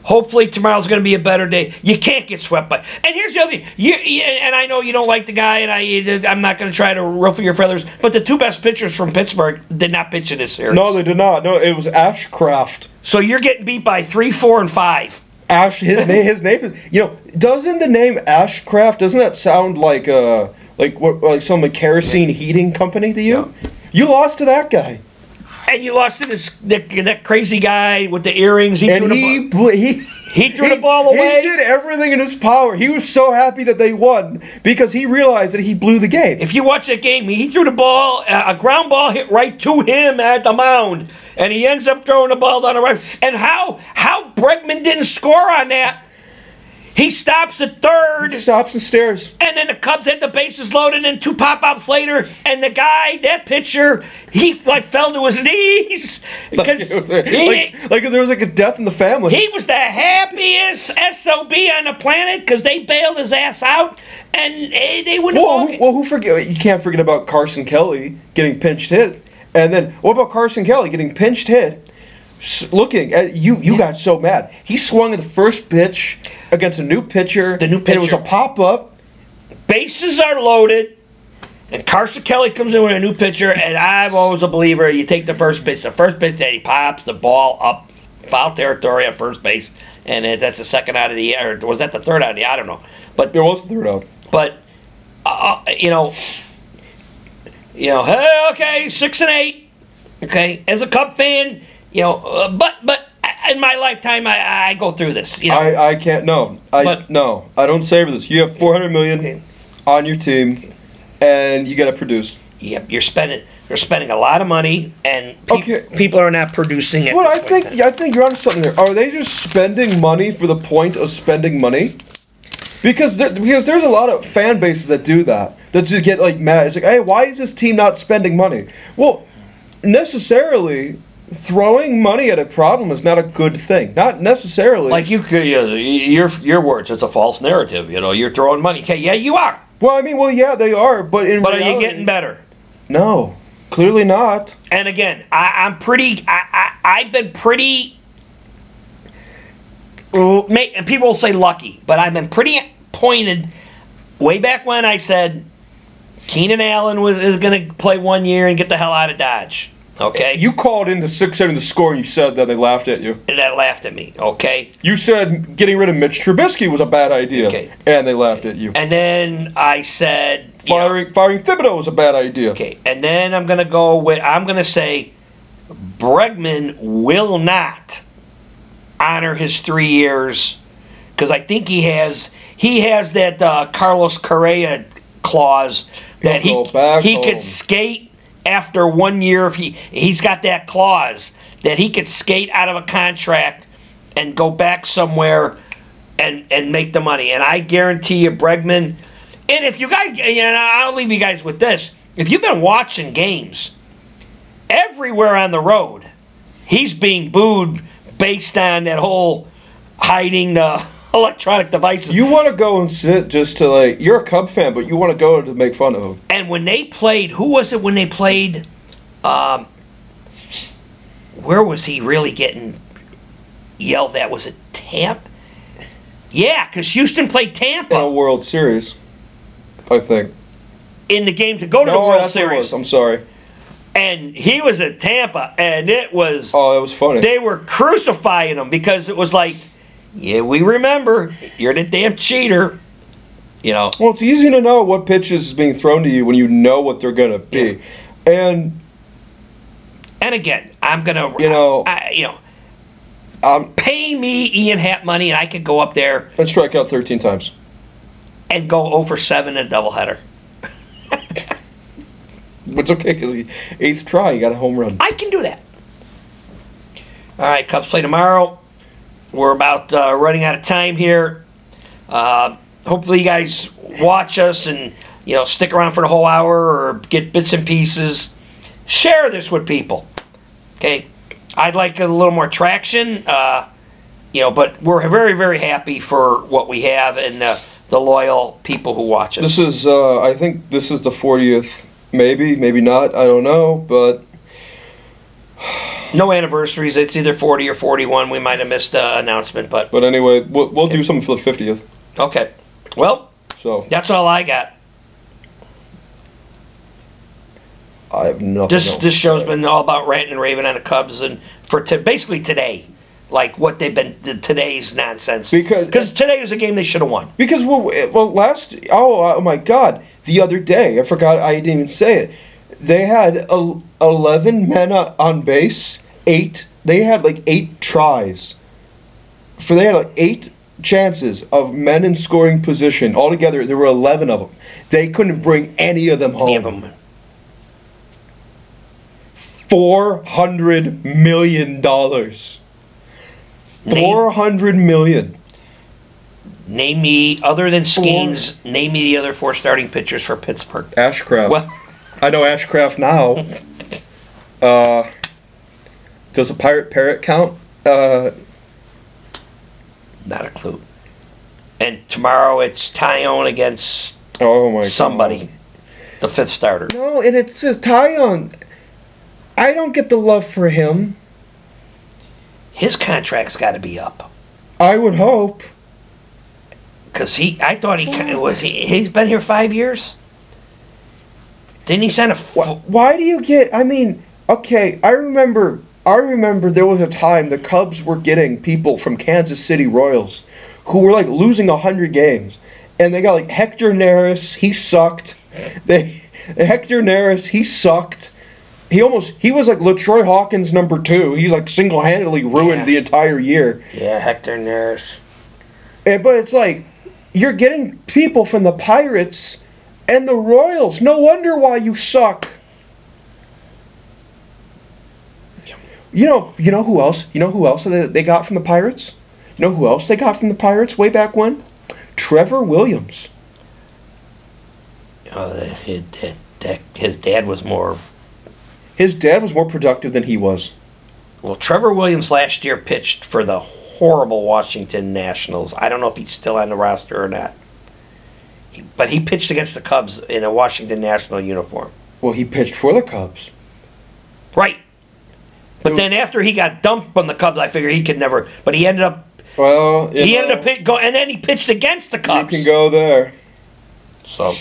hopefully tomorrow's going to be a better day. You can't get swept by. And here's the other thing. And I know you don't like the guy, and I'm not going to try to ruffle your feathers, but the two best pitchers from Pittsburgh did not pitch in this series. No, they did not. No, it was Ashcraft. So you're getting beat by 3, 4, and 5. His name is, doesn't the name Ashcraft, doesn't that sound like some kerosene heating company to you? Yeah. You lost to that guy. And you lost to that crazy guy with the earrings. He threw the ball away. He did everything in his power. He was so happy that they won because he realized that he blew the game. If you watch that game, he threw the ball, a ground ball hit right to him at the mound, and he ends up throwing the ball down the right. And how Bregman didn't score on that? He stops at third. He stops and stares. And then the Cubs had the bases loaded, and 2 pop-ups later, and the guy, that pitcher, he fell to his knees. Because like there was a death in the family. He was the happiest SOB on the planet because they bailed his ass out, and they wouldn't have won. You can't forget about Carson Kelly getting pinch hit. And then, what about Carson Kelly getting pinch hit? Looking at you got so mad. He swung at the first pitch against a new pitcher. The new pitcher. And it was a pop-up. Bases are loaded. And Carson Kelly comes in with a new pitcher, and I'm always a believer. You take the first pitch that he pops the ball up foul territory at first base, and that's the second out of the, or was that the third out of the? I don't know. But There was the third out. But hey, okay, 6-8. Okay, as a Cub fan, but in my lifetime, I go through this. I can't. No, no. I don't savor this. You have $400 million on your team, and you got to produce. Yep, you're spending a lot of money, and Okay. people are not producing it. Well, I think you're onto something there. Are they just spending money for the point of spending money? Because there's a lot of fan bases that do that. That just get like mad. It's like, hey, why is this team not spending money? Well, necessarily throwing money at a problem is not a good thing. Not necessarily. Like your words, it's a false narrative. You're throwing money. Okay, yeah, you are. Well, yeah, they are, but in But reality, are you getting better? No, clearly not. And again, I've been pretty. And people will say lucky, but I've been pretty pointed way back when I said Keenan Allen is going to play 1 year and get the hell out of Dodge. Okay, You called into 6-7 the score, and you said that they laughed at you. and that laughed at me. Okay, You said getting rid of Mitch Trubisky was a bad idea, Okay. and they laughed at you. and then I said Firing Thibodeau was a bad idea. Okay, and then I'm going to say Bregman will not honor his 3 years because I think he has that Carlos Correa clause that He'll go back he home. could skate after 1 year if he's got that clause that he could skate out of a contract and go back somewhere and make the money. And I guarantee you, Bregman. And if you guys, I'll leave you guys with this. If you've been watching games, everywhere on the road, he's being booed based on that whole hiding the electronic devices. You want to go and sit just to you're a Cub fan, but you want to go to make fun of him. And when they played, who was it when they played? Where was he really getting yelled at? Was it Tampa? Yeah, because Houston played In a Tampa World Series, I think. in the game to go to the No, World that's what it Series. was. I'm sorry. And he was at Tampa, and it was... Oh, that was funny. They were crucifying him because it was like, yeah, we remember. You're the damn cheater. Well, it's easy to know what pitches is being thrown to you when you know what they're going to be. And again, I'm going to... pay me Ian Happ money, and I could go up there and strike out 13 times. and go 0-for-7 in a doubleheader. But it's okay because the 8th try, you got a home run. I can do that. All right, Cubs play tomorrow. We're about running out of time here. Hopefully you guys watch us and stick around for the whole hour or get bits and pieces. Share this with people. Okay, I'd like a little more traction. But we're very, very happy for what we have and the loyal people who watch us. This is, I think this is the 40th, maybe not, I don't know, but... No anniversaries. It's either 40 or 41. We might have missed the announcement, but anyway, we'll do something for the 50th. okay. Well, So that's all I got. I have nothing else. This show's been all about ranting and raving on the Cubs and for basically today, like what they've been today's nonsense. Because today was a game they should have won. Because oh my God, the other day I forgot I didn't even say it. They had 11 men on base. 8. They had 8 tries. They had 8 chances of men in scoring position altogether. There were 11 of them. They couldn't bring any of them home. Any of them. $400 million. $400 million. Name me, other than Skeens, name me the other 4 starting pitchers for Pittsburgh. Ashcraft. Well, I know Ashcraft now. Does a Pirate Parrot count? not a clue. And tomorrow it's Tyone against Oh my somebody, God. the 5th starter. No, and it's just Tyon. I don't get the love for him. His contract's got to be up. I would hope. Because I thought he's been here 5 years. Didn't he sign a? Why do you get? I mean, okay, I remember there was a time the Cubs were getting people from Kansas City Royals who were like losing 100 games, and they got like Hector Neris. He sucked. Hector Neris. He sucked. He was like LaTroy Hawkins #2. He's like single-handedly ruined the entire year. Yeah, Hector Neris. But it's like you're getting people from the Pirates and the Royals. No wonder why you suck. You know who else? You know who else they got from the Pirates? You know who else they got from the Pirates way back when? Trevor Williams. Oh, his dad was more. His dad was more productive than he was. Well, Trevor Williams last year pitched for the horrible Washington Nationals. I don't know if he's still on the roster or not. But he pitched against the Cubs in a Washington National uniform. Well, he pitched for the Cubs. Right. But then after he got dumped from the Cubs, I figured he could never. But he ended up. Well, ended up and then he pitched against the Cubs. You can go there. So.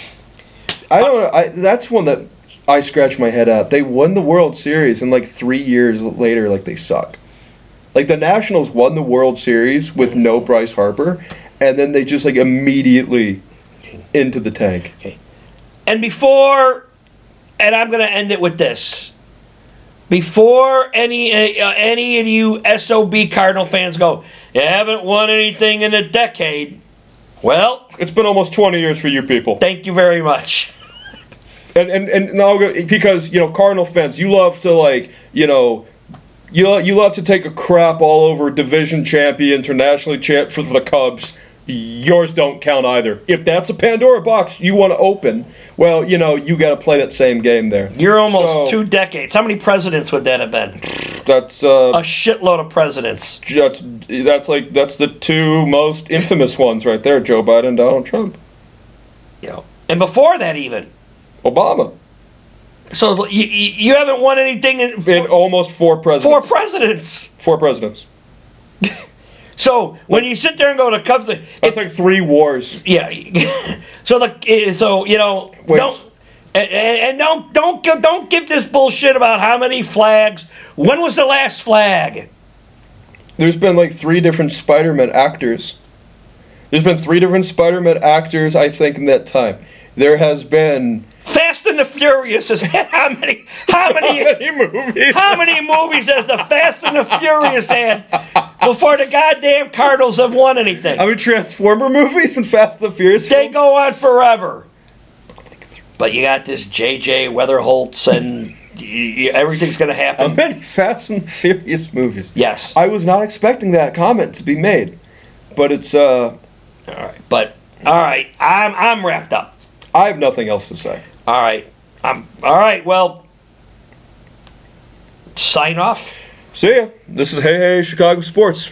I don't know. That's one that I scratch my head at. They won the World Series, and like 3 years later, like they suck. Like the Nationals won the World Series with no Bryce Harper, and then they just like immediately into the tank. Okay. And before, and I'm going to end it with this. Before any of you SOB Cardinal fans go, you haven't won anything in a decade. Well, it's been almost 20 years for you people. Thank you very much. And now because Cardinal fans, you love to you love to take a crap all over division champions or nationally champ for the Cubs. Yours don't count either. If that's a Pandora box you want to open, well, you got to play that same game there. You're almost 2 decades. How many presidents would that have been? That's a shitload of presidents. That's the 2 most infamous ones right there: Joe Biden and Donald Trump. And before that, even Obama. So you haven't won anything in almost 4 presidents. 4 presidents. 4 presidents. So when you sit there and go to Cubs, that's like 3 wars. Yeah. Don't give this bullshit about how many flags. When was the last flag? There's been like 3 different Spider-Man actors. There's been 3 different Spider-Man actors, I think, in that time. There has been Fast and the Furious has had how many movies? How many movies has the Fast and the Furious had before the goddamn Cardinals have won anything? How many Transformer movies and Fast and the Furious? They go on forever. But you got this J.J. Weatherholtz and everything's going to happen. How many Fast and Furious movies? Yes. I was not expecting that comment to be made, but it's all right. But all right, I'm wrapped up. I have nothing else to say. All right. All right. Well, sign off. See ya. This is Hey Chicago Sports.